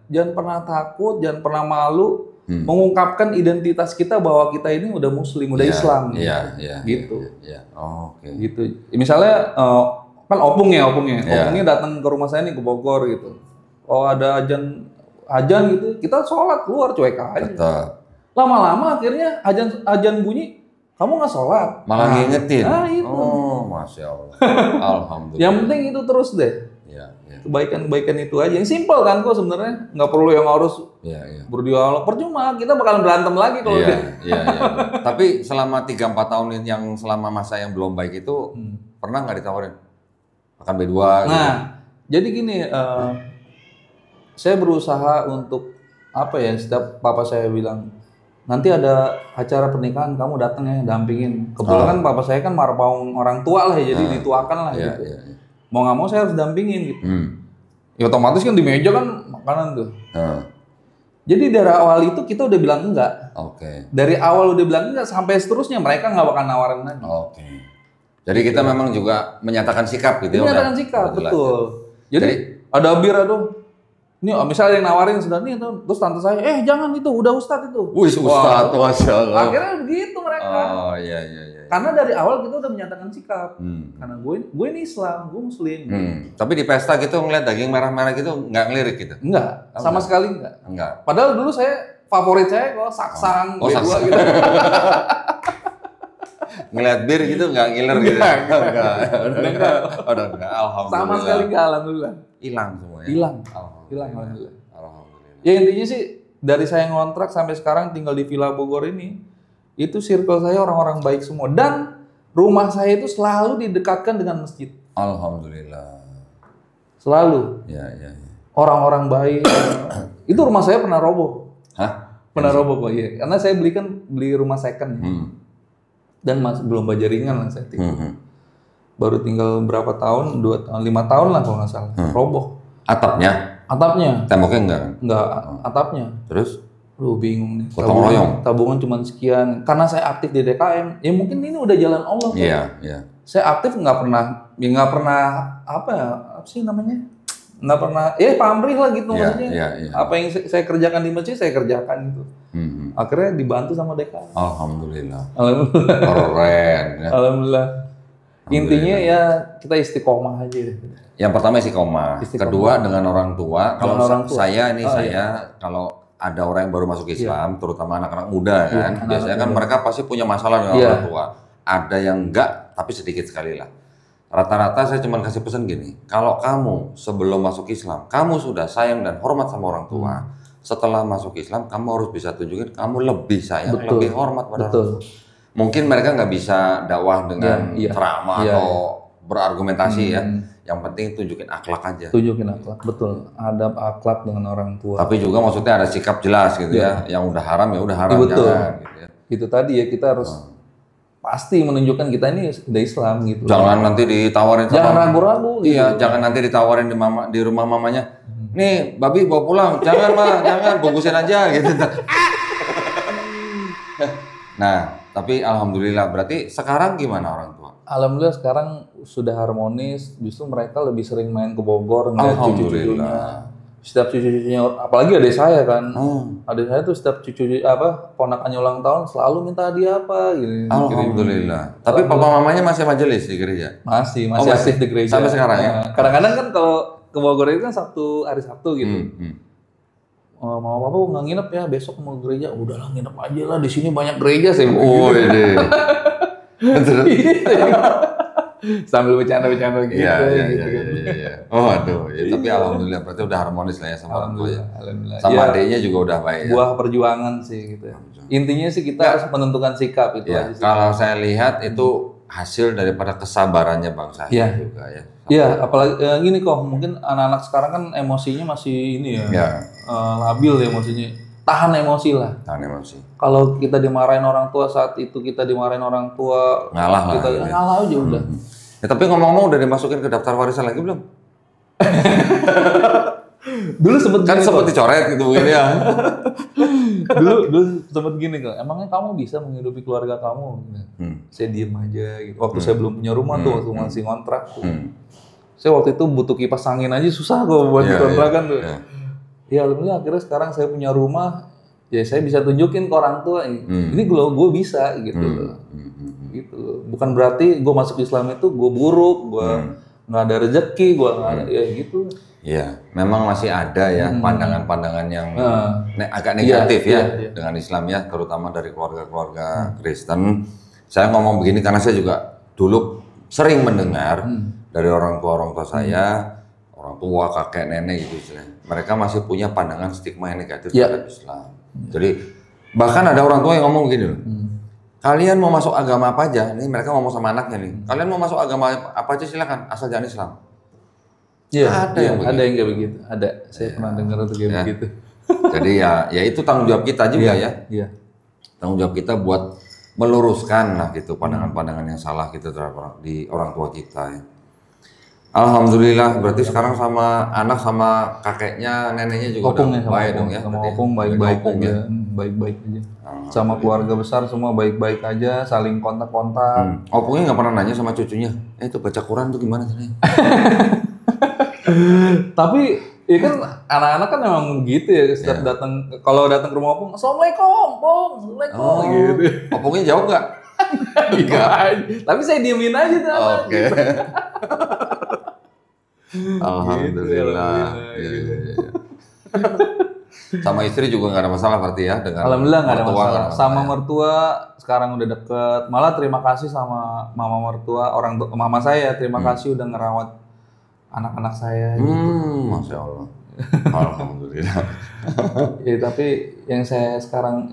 Jangan pernah takut, jangan pernah malu mengungkapkan identitas kita bahwa kita ini udah muslim, udah Islam. Gitu. Gitu. Misalnya kan opungnya datang ke rumah saya nih ke Bogor gitu. Oh ada ajan gitu, kita sholat keluar cuek aja. Lama-lama akhirnya ajan bunyi, kamu nggak sholat. Malah ngingetin. Nah itu. Oh, Masya Allah. Alhamdulillah. Yang penting itu terus deh. Kebaikan itu aja. Yang simpel kan kok sebenarnya. Nggak perlu yang harus berdialog. Percuma, kita bakalan berantem lagi kalau Tapi selama 3-4 tahun yang selama masa yang belum baik itu, pernah nggak ditawarin? Makan B2 gitu? Nah, jadi gini, saya berusaha untuk setiap papa saya bilang, nanti ada acara pernikahan kamu datang ya, dampingin. Kebetulan papa saya kan marpaung orang tua lah ya, jadi dituakan lah gitu. Mau nggak mau saya harus dampingin gitu. Ya otomatis kan di meja kan makanan tuh. Jadi dari awal itu kita udah bilang enggak. Dari awal udah bilang enggak sampai seterusnya mereka nggak bakal nawarin lagi. Jadi kita memang juga menyatakan sikap gitu ya. Menyatakan sikap, betul. Jadi ada bir aduh. Ini misalnya yang nawarin sudah nih terus tante saya, jangan itu, udah ustadz itu. Wih, ustadz, Masya Allah. Akhirnya begitu mereka. Iya. Karena dari awal kita udah menyatakan sikap. Karena gue ini Islam, gue Muslim. Tapi di pesta gitu ngeliat daging merah-merah gitu nggak ngelirik gitu? Enggak, sama sekali enggak. Enggak. Padahal dulu favorit saya kok saksang, B2 gitu. Ngeliat bir gitu nggak ngiler gitu? Enggak. Udah enggak, alhamdulillah. Sama sekali enggak, alhamdulillah. Hilang semua ya? Hilang, alhamdulillah. Ya intinya sih, dari saya ngontrak sampai sekarang tinggal di Villa Bogor ini, itu circle saya orang-orang baik semua. Dan rumah saya itu selalu didekatkan dengan masjid. Alhamdulillah. Selalu. Orang-orang baik. Itu rumah saya pernah roboh. Pernah roboh kok, iya. Karena saya beli rumah second. Dan belum bajaringan lah saya tinggal. Baru tinggal berapa tahun, 2 tahun, 5 tahun lah kalau nggak salah. Roboh. Atapnya? Temboknya enggak? Enggak, atapnya. Terus? Lu bingung nih. Gotong royong? Tabungan cuma sekian. Karena saya aktif di DKM, ya mungkin ini udah jalan Allah. Iya. Saya aktif nggak pernah nggak pernah, pamrih lah gitu maksudnya. Apa yang saya kerjakan di masjid, saya kerjakan itu. Akhirnya dibantu sama DKM. Alhamdulillah. Keren. Ya. Alhamdulillah. Intinya ya kita istiqomah aja. Yang pertama istiqomah. Kedua dengan orang tua. Kalau saya kalau ada orang yang baru masuk Islam, terutama anak-anak muda kan, biasanya kan mereka pasti punya masalah dengan orang tua. Ada yang enggak, tapi sedikit sekali lah. Rata-rata saya cuma kasih pesan gini, kalau kamu sebelum masuk Islam, kamu sudah sayang dan hormat sama orang tua, setelah masuk Islam, kamu harus bisa tunjukin kamu lebih sayang, lebih hormat pada orang tua. Mungkin mereka nggak bisa dakwah dengan ceramah atau berargumentasi ya. Yang penting tunjukin akhlak aja. Tunjukin akhlak, betul. Adab akhlak dengan orang tua. Tapi juga maksudnya ada sikap jelas gitu ya. Yang udah haram ya udah haram, jangan gitu ya. Itu tadi ya, kita harus pasti menunjukkan kita ini udah Islam gitu. Jangan nanti ditawarin sama Jangan ragu-ragu. Iya, jangan nanti ditawarin di rumah mamanya. Nih, babi bawa pulang. Jangan, mah, jangan bungkusin aja gitu. Nah, tapi alhamdulillah berarti sekarang gimana orang tua? Alhamdulillah sekarang sudah harmonis. Justru mereka lebih sering main ke Bogor ngeliat cucu-cucunya. Setiap cucu-cucunya, apalagi adik saya kan. Adik saya tuh setiap ponakannya ulang tahun selalu minta hadiah apa gitu. Alhamdulillah. Tapi papa mamanya masih majelis di gereja? Masih aktif di gereja. Sampai sekarang ya? Kadang-kadang kan kalau ke Bogor itu kan hari Sabtu gitu. Mau papa nggak nginep ya, besok mau gereja. Udahlah nginep aja lah, di sini banyak gereja sih. Oh iya. Sambil bercanda-bercanda gitu. Iya. Oh aduh, ya, tapi alhamdulillah berarti udah harmonis lah ya sama orang tua ya. Alhamdulillah. Sama adiknya juga udah baik ya. Buah perjuangan sih gitu. Intinya sih kita harus menentukan sikap itu aja sih. Kalau saya lihat itu hasil daripada kesabarannya Bang Sahid juga ya. Iya, apalagi gini kok, mungkin anak-anak sekarang kan emosinya masih ini ya. Labil ya emosinya. Tahan emosi lah. Tahan emosi. Kalau kita dimarahin orang tua saat itu kita dimarahin orang tua, ngalah lah. Kita ngalah aja udah. Ya, tapi ngomong-ngomong udah dimasukin ke daftar warisan lagi belum? Dulu sempet dicoret gitu mungkin ya. dulu sempet gini kok. Emangnya kamu bisa menghidupi keluarga kamu? Saya diem aja gitu. Waktu saya belum punya rumah tuh, waktu masih ngontrak tuh. Saya waktu itu butuh kipas angin aja susah kok buat kontrakan tuh. Ya alhamdulillah akhirnya sekarang saya punya rumah, ya saya bisa tunjukin ke orang tua ini gue bisa gitu loh. Gitu. Bukan berarti gue masuk Islam itu gue buruk, gue nggak ada rezeki, gue nggak ada ya gitu. Iya, memang masih ada ya pandangan-pandangan yang agak negatif dengan Islam ya, terutama dari keluarga-keluarga Kristen. Saya ngomong begini karena saya juga dulu sering mendengar dari orang tua saya. Orang tua, kakek, nenek gitu istilahnya. Mereka masih punya pandangan stigma yang negatif terhadap Islam. Jadi bahkan ada orang tua yang ngomong begini loh. Kalian mau masuk agama apa aja? Nih mereka ngomong sama anaknya nih. Kalian mau masuk agama apa aja silakan, asal jangan Islam. Iya, ada yang kayak begitu. Ada. Saya pernah dengar itu kayak begitu. Jadi ya itu tanggung jawab kita juga ya. Iya. Tanggung jawab kita buat meluruskan lah gitu pandangan-pandangan yang salah gitu terhadap di orang tua kita ya. Alhamdulillah, berarti sekarang sama anak sama kakeknya, neneknya juga udah baik dong ya. Sama opung baik-baik aja, baik-baik aja. Sama keluarga besar semua baik-baik aja, saling kontak-kontak. Opungnya nggak pernah nanya sama cucunya, itu baca Quran tuh gimana caranya? Tapi ya kan anak-anak kan memang gitu ya, setiap kalau datang ke rumah opung, assalamualaikum, pong, assalamualaikum, gitu. Opungnya jawab nggak? Enggak. Tapi saya diemin aja tuh. Oke. Alhamdulillah. Gitu. Sama istri juga nggak ada masalah berarti ya dengan alhamdulillah nggak ada masalah. Sama mertua sekarang udah deket. Malah terima kasih sama mama mertua mama saya. Terima kasih udah ngerawat anak-anak saya. Gitu. Masya Allah. Alhamdulillah. Ya tapi yang saya sekarang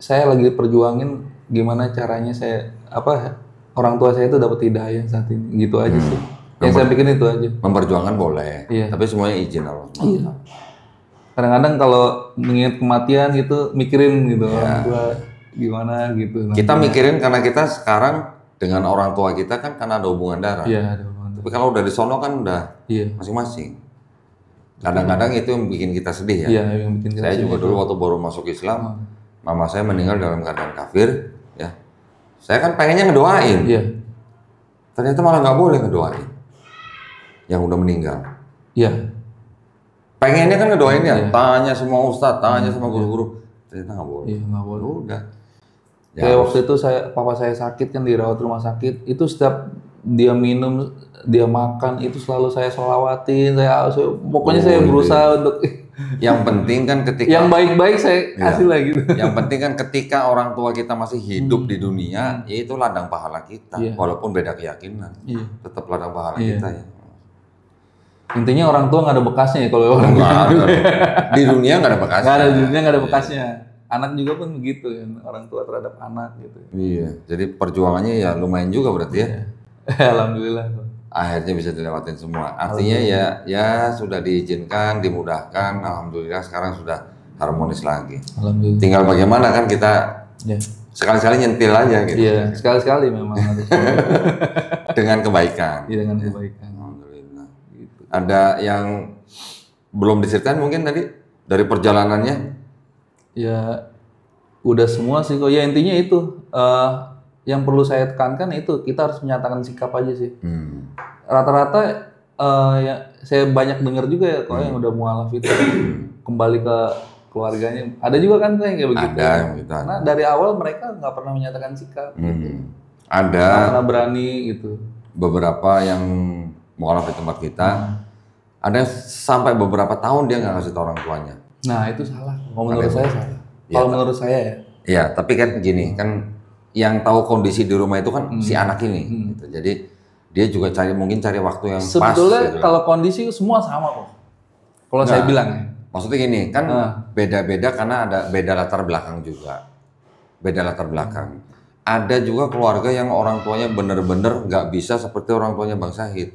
saya lagi perjuangin gimana caranya orang tua saya itu dapat hidayah saat ini. Gitu aja sih. Yang saya bikin itu aja. Memperjuangkan boleh, tapi semuanya izin Allah. Iya. Kadang-kadang kalau mengingat kematian gitu, mikirin gitu orang tua gimana gitu. Kita mikirin karena kita sekarang dengan orang tua kita kan karena ada hubungan darah. Iya, ada hubungan darah. Tapi kalau udah di sono kan udah masing-masing. Kadang-kadang itu yang bikin kita sedih ya. Iya, yang bikin kita saya sedih. Juga dulu waktu baru masuk Islam, mama saya meninggal dalam keadaan kafir, ya. Saya kan pengennya ngedoain. Iya. Ternyata malah nggak boleh ngedoain yang udah meninggal. Iya. Pengennya kan ngedoain ya, tanya semua ustadz, tanya sama guru-guru. Ternyata nggak boleh. Iya, nggak boleh. Udah. Kayak waktu itu papa saya sakit kan dirawat rumah sakit, itu setiap dia minum, dia makan itu selalu saya selawatin, pokoknya saya berusaha untuk yang penting kan ketika yang baik-baik saya kasih lah gitu. Yang penting kan ketika orang tua kita masih hidup di dunia, ya itu ladang pahala kita, walaupun beda keyakinan, tetap ladang pahala kita ya. Intinya orang tua nggak ada bekasnya ya kalau orang tua. Di dunia nggak ada bekasnya. Nggak ada, di dunia nggak ada bekasnya. Anak juga pun begitu ya, orang tua terhadap anak gitu. Iya, jadi perjuangannya ya lumayan juga berarti ya. Alhamdulillah. Akhirnya bisa dilewatin semua. Artinya ya sudah diizinkan, dimudahkan. Alhamdulillah sekarang sudah harmonis lagi. Alhamdulillah. Tinggal bagaimana kan kita sekali-sekali nyentil aja gitu. Iya, sekali-sekali memang harus. Dengan kebaikan. Iya, dengan kebaikan. Alhamdulillah. Gitu. Ada yang belum diceritain mungkin tadi dari perjalanannya? Ya, udah semua sih kok. Ya intinya itu, yang perlu saya tekankan itu kita harus menyatakan sikap aja sih. Rata-rata ya saya banyak dengar juga ya kalau yang udah mualaf itu kembali ke keluarganya. Ada juga kan yang kayak begitu. Ada yang begitu. Karena dari awal mereka nggak pernah menyatakan sikap. Ada. Nggak pernah berani gitu. Beberapa yang mualaf di tempat kita, ada yang sampai beberapa tahun dia nggak ngasih tahu orang tuanya. Nah itu salah. Kalau menurut saya salah. Kalau menurut saya ya. Iya, tapi kan gini kan yang tahu kondisi di rumah itu kan si anak ini. Gitu. Jadi dia juga mungkin cari waktu yang pas. Sebetulnya gitu. kalau kondisi semua sama kok. Kalau saya bilang ya. Maksudnya gini, kan beda-beda karena ada beda latar belakang juga. Beda latar belakang. Ada juga keluarga yang orang tuanya bener-bener nggak bisa seperti orang tuanya Bang Syahid.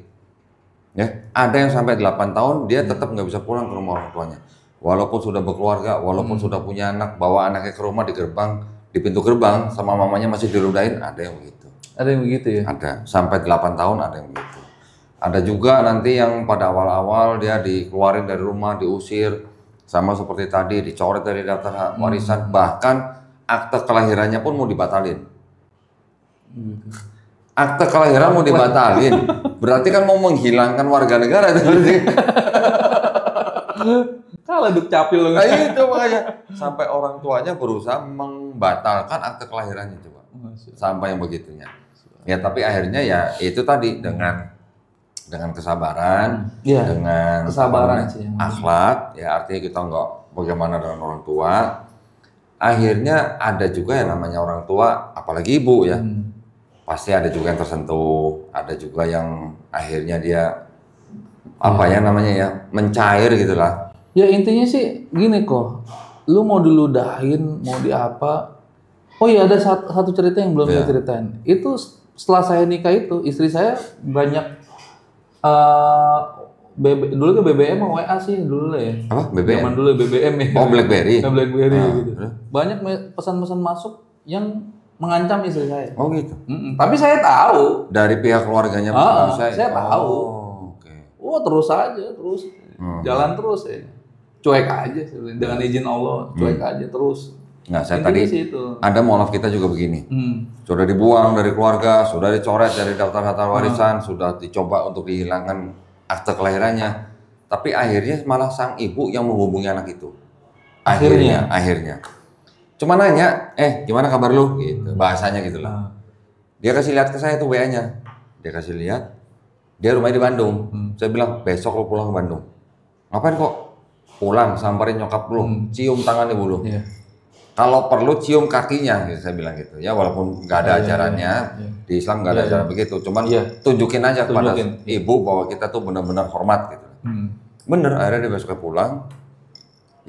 Ya, ada yang sampai 8 tahun dia tetap nggak bisa pulang ke rumah orang tuanya. Walaupun sudah berkeluarga, walaupun sudah punya anak, bawa anaknya ke rumah di gerbang, di pintu gerbang sama mamanya masih diludahin, ada yang begitu. Ada yang begitu ya? Ada, sampai 8 tahun ada yang begitu. Ada juga nanti yang pada awal-awal dia dikeluarin dari rumah, diusir, sama seperti tadi, dicoret dari daftar hak warisan, bahkan akte kelahirannya pun mau dibatalin. Akte kelahiran mau dibatalin, berarti kan mau menghilangkan warga negara. Kalah duk capil loh. Nah itu makanya, sampai orang tuanya berusaha membatalkan akte kelahirannya coba. Sampai yang begitunya. Ya tapi akhirnya ya itu tadi dengan kesabaran, dengan kesabaran sih, akhlak, ya artinya kita nggak bagaimana dengan orang tua. Akhirnya ada juga yang namanya orang tua, apalagi ibu ya, pasti ada juga yang tersentuh, ada juga yang akhirnya dia apa ya namanya ya mencair gitulah. Ya intinya sih gini kok, lu mau diludahin, mau di apa? Oh iya ada satu cerita yang belum saya ceritain. Itu setelah saya nikah itu istri saya banyak dulu ke BBM sama WA sih dulu lah ya. Apa? BBM? Zaman dulu BBM ya. Oh BlackBerry? BlackBerry gitu. Banyak pesan-pesan masuk yang mengancam istri saya. Oh gitu? Tapi saya tahu. Dari pihak keluarganya saya tahu. Wah terus aja, jalan terus ya. Cuek aja dengan izin Allah, cuek aja terus. Nggak, saya tadi ada mualaf kita juga begini. Sudah dibuang dari keluarga, sudah dicoret dari daftar harta warisan, sudah dicoba untuk dihilangkan akte kelahirannya. Tapi akhirnya malah sang ibu yang menghubungi anak itu. Akhirnya. Cuma nanya, gimana kabar lu? Gitu, bahasanya gitu lah. Dia kasih lihat ke saya tuh WA-nya. Dia kasih lihat, dia rumahnya di Bandung. Saya bilang, besok lu pulang ke Bandung. Ngapain kok? Pulang, samperin nyokap lu, cium tangannya dulu. Kalau perlu cium kakinya, gitu, saya bilang gitu. Ya walaupun nggak ada ajarannya, di Islam nggak ada ajaran begitu. Cuman tunjukin aja kepada ibu bahwa kita tuh benar-benar hormat gitu. Bener, akhirnya dia besoknya pulang.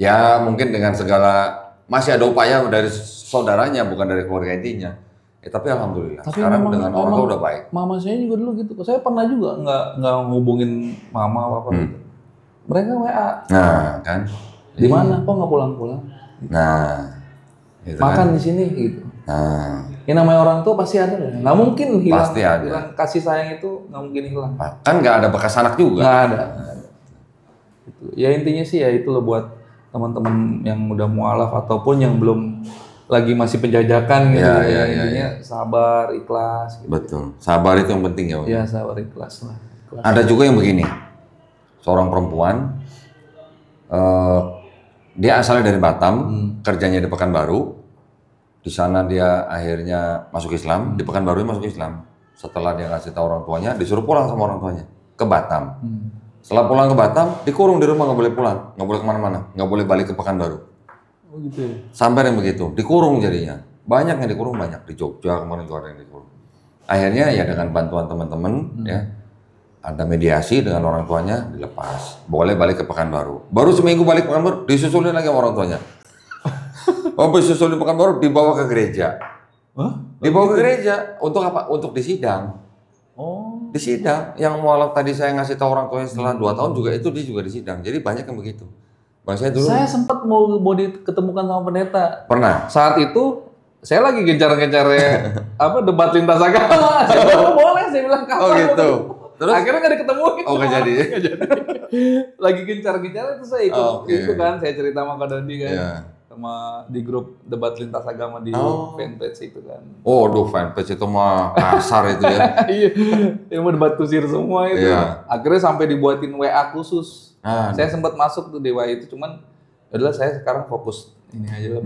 Ya mungkin dengan segala, masih ada upaya dari saudaranya, bukan dari keluarga intinya. Tapi alhamdulillah, sekarang dengan orang tua udah baik. Mama saya juga dulu gitu. Saya pernah juga nggak ngubungin mama apa gitu. Mereka WA. Nah kan. Di mana? Kok nggak pulang-pulang? Nah. Gitu makan kan? Di sini gitu. Nah, yang namanya orang tua pasti ada, nggak mungkin hilang. Pasti ada. Hilang kasih sayang itu nggak mungkin hilang. Kan nggak ada bekas anak juga. Nggak ada. Gitu. Ya intinya sih ya itu loh buat teman-teman yang udah mualaf ataupun yang belum lagi masih penjajakan gitu. Intinya sabar, ikhlas. Gitu. Betul. Sabar itu yang penting ya. Iya sabar, ikhlas lah. Ikhlas. Ada juga yang begini, seorang perempuan. Dia asalnya dari Batam, kerjanya di Pekanbaru. Di sana dia akhirnya masuk Islam, di Pekanbaru masuk Islam. Setelah dia ngasih tahu orang tuanya, disuruh pulang sama orang tuanya ke Batam. Setelah pulang ke Batam, dikurung di rumah, nggak boleh pulang, nggak boleh kemana-mana, nggak boleh balik ke Pekanbaru. Oh gitu ya? Sampai yang begitu, dikurung jadinya. Banyak yang dikurung, banyak di Jogja kemarin juga ada yang dikurung. Akhirnya ya dengan bantuan teman-teman, ya ada mediasi dengan orang tuanya, dilepas. Boleh balik ke Pekanbaru. Baru seminggu balik ke Pekanbaru, disusulin lagi sama orang tuanya. Habis susulin Pekanbaru, dibawa ke gereja. Dibawa ke gereja. Untuk apa? Untuk disidang. Oh. Disidang. Yang mualaf tadi saya ngasih tahu orang tuanya setelah 2 tahun juga itu dia juga disidang. Jadi banyak yang begitu. Bang saya dulu. Saya sempat mau diketemukan sama pendeta. Pernah? Saat itu saya lagi gencar-gencarnya debat lintas agama. Saya bilang, boleh, saya bilang kapan. Oh gitu. Terus Akhirnya nggak diketemuin. oh nggak jadi. Lagi gencar-gencar itu saya ikut Oke. itu kan, saya cerita sama Kak Dandi kan. Iya. Sama di grup debat lintas agama di fanpage itu kan. Oh, aduh fanpage itu mah kasar itu ya. Iya, yang mau debat kusir semua itu. Iya. Akhirnya sampai dibuatin WA khusus. Ah, Saya sempat masuk tuh di WA itu, cuman adalah saya sekarang fokus ini aja lah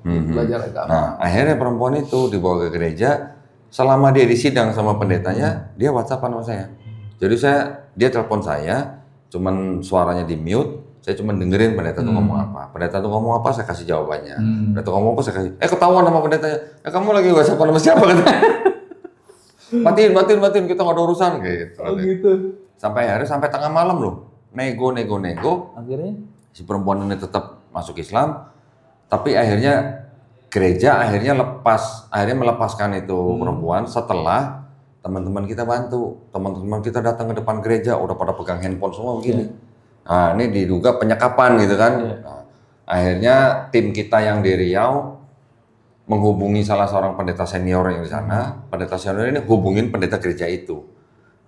belajar agama. Nah, akhirnya perempuan itu dibawa ke gereja. Selama dia di sidang sama pendetanya, dia WhatsApp sama saya. Jadi dia telepon saya, cuman suaranya di mute. Saya cuma dengerin pendeta tuh ngomong apa. Pendeta tuh ngomong apa, saya kasih jawabannya. Pendeta ngomong apa, saya kasih. Ketahuan sama pendetanya. Kamu lagi WhatsApp sama siapa? Matiin, kita nggak ada urusan gitu. Oh gitu. Sampai tengah malam loh. Nego. Akhirnya Si perempuan ini tetap masuk Islam, tapi akhirnya gereja akhirnya melepaskan itu perempuan setelah teman-teman kita bantu. Teman-teman kita datang ke depan gereja, udah pada pegang handphone semua begini. Nah, ini diduga penyekapan gitu kan. Nah, akhirnya tim kita yang di Riau menghubungi salah seorang pendeta senior yang di sana. Pendeta senior ini hubungin pendeta gereja itu.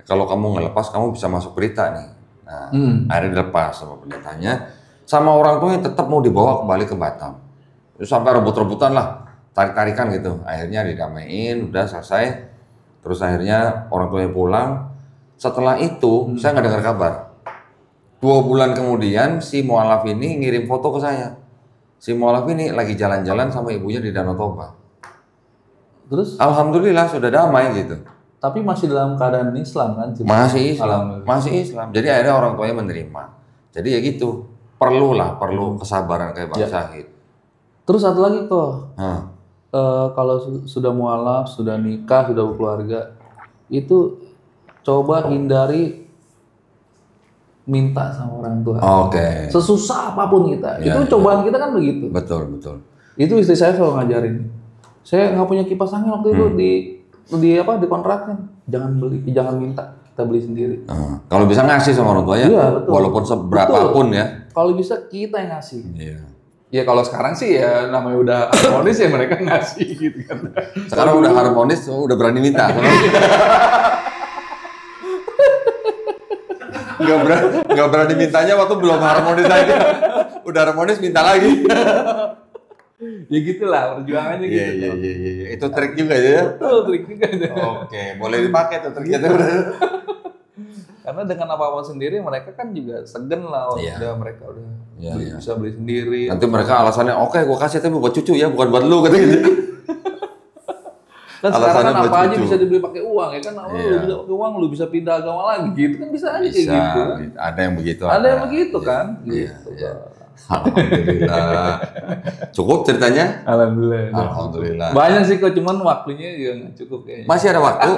Kalau kamu ngelepas, kamu bisa masuk berita nih. Nah, akhirnya dilepas sama pendetanya. Sama orang tuanya tetap mau dibawa kembali ke Batam. Terus sampai rebut-rebutan lah, tarik-tarikan gitu. Akhirnya didamaiin, udah selesai. Terus akhirnya orang tuanya pulang. Setelah itu, saya nggak dengar kabar. 2 bulan kemudian, si mualaf ini ngirim foto ke saya. Si mualaf ini lagi jalan-jalan sama ibunya di Danau Toba. terus Alhamdulillah sudah damai gitu. tapi masih dalam keadaan Islam kan? Masih Islam, Alhamdulillah. masih Islam. Jadi akhirnya orang tuanya menerima. Jadi ya gitu, perlu kesabaran kayak Bang Syahid. Terus satu lagi kok, Hah. kalau sudah mualaf, sudah nikah, sudah berkeluarga, itu coba hindari minta sama orang tua. Oke. Sesusah apapun kita, Ya, itu cobaan kita kan begitu. Betul. Itu istri saya selalu ngajarin. Saya nggak punya kipas angin waktu itu di kontrakan. Jangan minta, kita beli sendiri. Kalau bisa ngasih sama orang tua ya, Iya, betul. walaupun seberapapun ya. Kalau bisa kita yang ngasih. Iya. Ya kalau sekarang sih ya namanya udah harmonis ya mereka ngasih gitu kan. Sekarang udah harmonis, udah berani minta. Nggak berani mintanya waktu belum harmonis aja. Udah harmonis minta lagi. Ya gitulah perjuangannya gitu. Iya. Itu trik juga ya. Betul, trik juga. Oke, boleh dipakai tuh triknya. Karena dengan apa-apa sendiri mereka kan juga segen lah. Udah mereka udah bisa beli sendiri. Nanti mereka alasannya, oke, gua kasih tapi buat cucu ya, bukan buat lu kata gitu. Kan sekarang Alasannya kan buat apa aja cucu. bisa dibeli pakai uang ya kan. Lu bisa pakai uang, lu bisa pindah agama lagi gitu kan bisa aja Bisa, gitu. ada yang begitu. Ada yang begitu kan. Iya. Gitu. Alhamdulillah. Cukup ceritanya? Alhamdulillah. Banyak sih kok, cuman waktunya juga nggak cukup kayaknya. Masih ada waktu?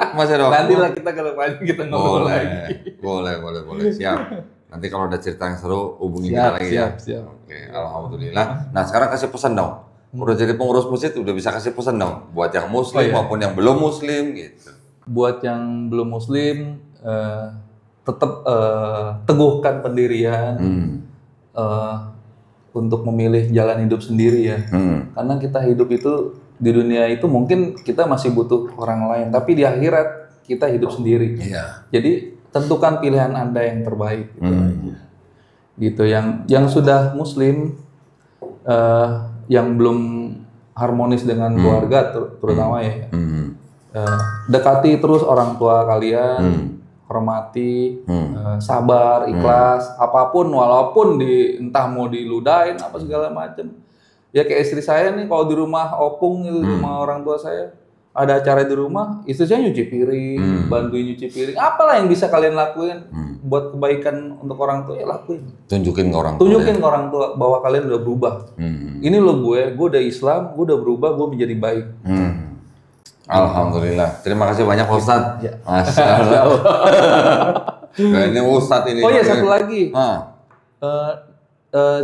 Nanti lah kita ke depannya kita ngobrol lagi. Boleh. Siap. Nanti kalau ada cerita yang seru, hubungi kita lagi ya. Siap. Oke, alhamdulillah. Nah, sekarang kasih pesan dong. Udah jadi pengurus masjid, udah bisa kasih pesan dong. Buat yang muslim maupun yang belum muslim gitu. Buat yang belum muslim, tetap teguhkan pendirian. Untuk memilih jalan hidup sendiri ya. Karena kita hidup itu di dunia itu mungkin kita masih butuh orang lain, tapi di akhirat kita hidup sendiri. Iya. Jadi tentukan pilihan Anda yang terbaik. Gitu. Yang sudah muslim, yang belum harmonis dengan keluarga terutama ya. Dekati terus orang tua kalian. Hormati, sabar, ikhlas, apapun, walaupun entah mau diludahin apa segala macam. Ya kayak istri saya nih, kalau di rumah opung itu sama orang tua saya, ada acara di rumah, istri saya nyuci piring, bantuin nyuci piring, apalah yang bisa kalian lakuin buat kebaikan untuk orang tua ya lakuin. Tunjukin ke orang tua. Tunjukin ke orang tua bahwa kalian udah berubah. Ini loh gue udah Islam, gue udah berubah, gue menjadi baik. Alhamdulillah. Terima kasih banyak Ustaz. Ya. Masya Allah. Nah, ini Ustaz ini. Oh iya, satu lagi. Ah.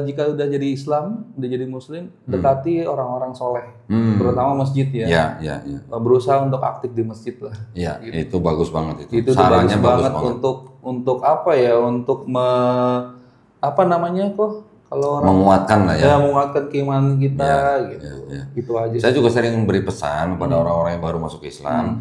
Jika udah jadi Islam, udah jadi Muslim, dekati orang-orang soleh, terutama masjid ya. Iya. Berusaha untuk aktif di masjid lah. Iya, itu bagus banget itu. Itu Sarannya bagus banget untuk apa ya? Untuk apa namanya kok? Kalau orang menguatkan lah ya. ya menguatkan keimanan kita gitu. Gitu aja. Saya juga sering beri pesan kepada orang-orang yang baru masuk Islam.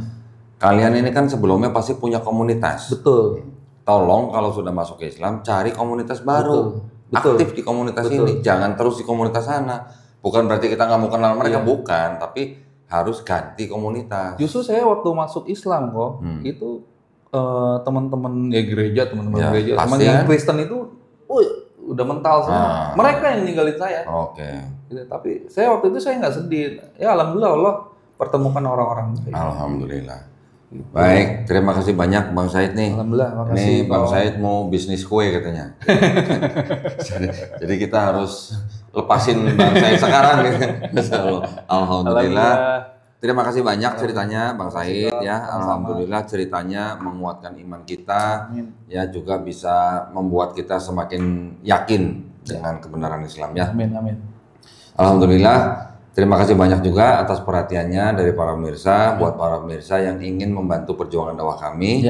Kalian ini kan sebelumnya pasti punya komunitas. Betul. Tolong kalau sudah masuk ke Islam cari komunitas baru. Betul. Aktif di komunitas ini, jangan terus di komunitas sana. Bukan berarti kita nggak mau kenal mereka, bukan. Tapi harus ganti komunitas. Justru saya waktu masuk Islam kok, itu teman-teman ya gereja, teman-teman gereja, teman yang Kristen itu, udah mental semua. Mereka yang ninggalin saya. Oke. Gitu. Tapi saya waktu itu saya nggak sedih. Ya alhamdulillah Allah pertemukan orang-orang. Alhamdulillah. Baik, terima kasih banyak Bang Said nih. Alhamdulillah, makasih. Ini Bang Said mau bisnis kue katanya. Jadi kita harus lepasin Bang Said sekarang gitu. Alhamdulillah. Terima kasih banyak ceritanya Bang Said ya. Alhamdulillah ceritanya menguatkan iman kita. Ya juga bisa membuat kita semakin yakin dengan kebenaran Islam ya. Amin, amin. Alhamdulillah. Terima kasih banyak juga atas perhatiannya dari para pemirsa. Buat para pemirsa yang ingin membantu perjuangan dakwah kami,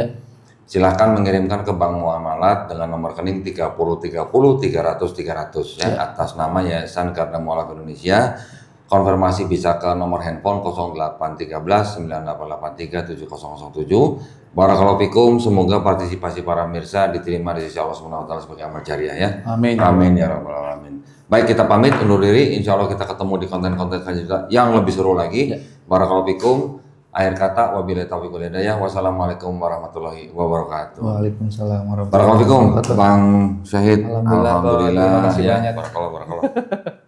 silahkan mengirimkan ke Bank Muamalat dengan nomor rekening 3030 300 300 ya, atas nama Yayasan Garda Mualaf Indonesia. Konfirmasi bisa ke nomor handphone 0813 9883 7007. Barakallahu fikum, semoga partisipasi para pemirsa diterima di sisi Allah SWT sebagai amal jariah ya. Amin. Amin ya rabbal alamin. Baik, kita pamit undur diri. Insya Allah kita ketemu di konten-konten selanjutnya yang lebih seru lagi. Barakallahu fikum. Akhir kata, wabillahi taufiq wal hidayah. Wassalamualaikum warahmatullahi wabarakatuh. Waalaikumsalam warahmatullahi Barakallahu fikum, Bang Syahid. Alhamdulillah. Alhamdulillah. Terima kasih banyak. Barakallah.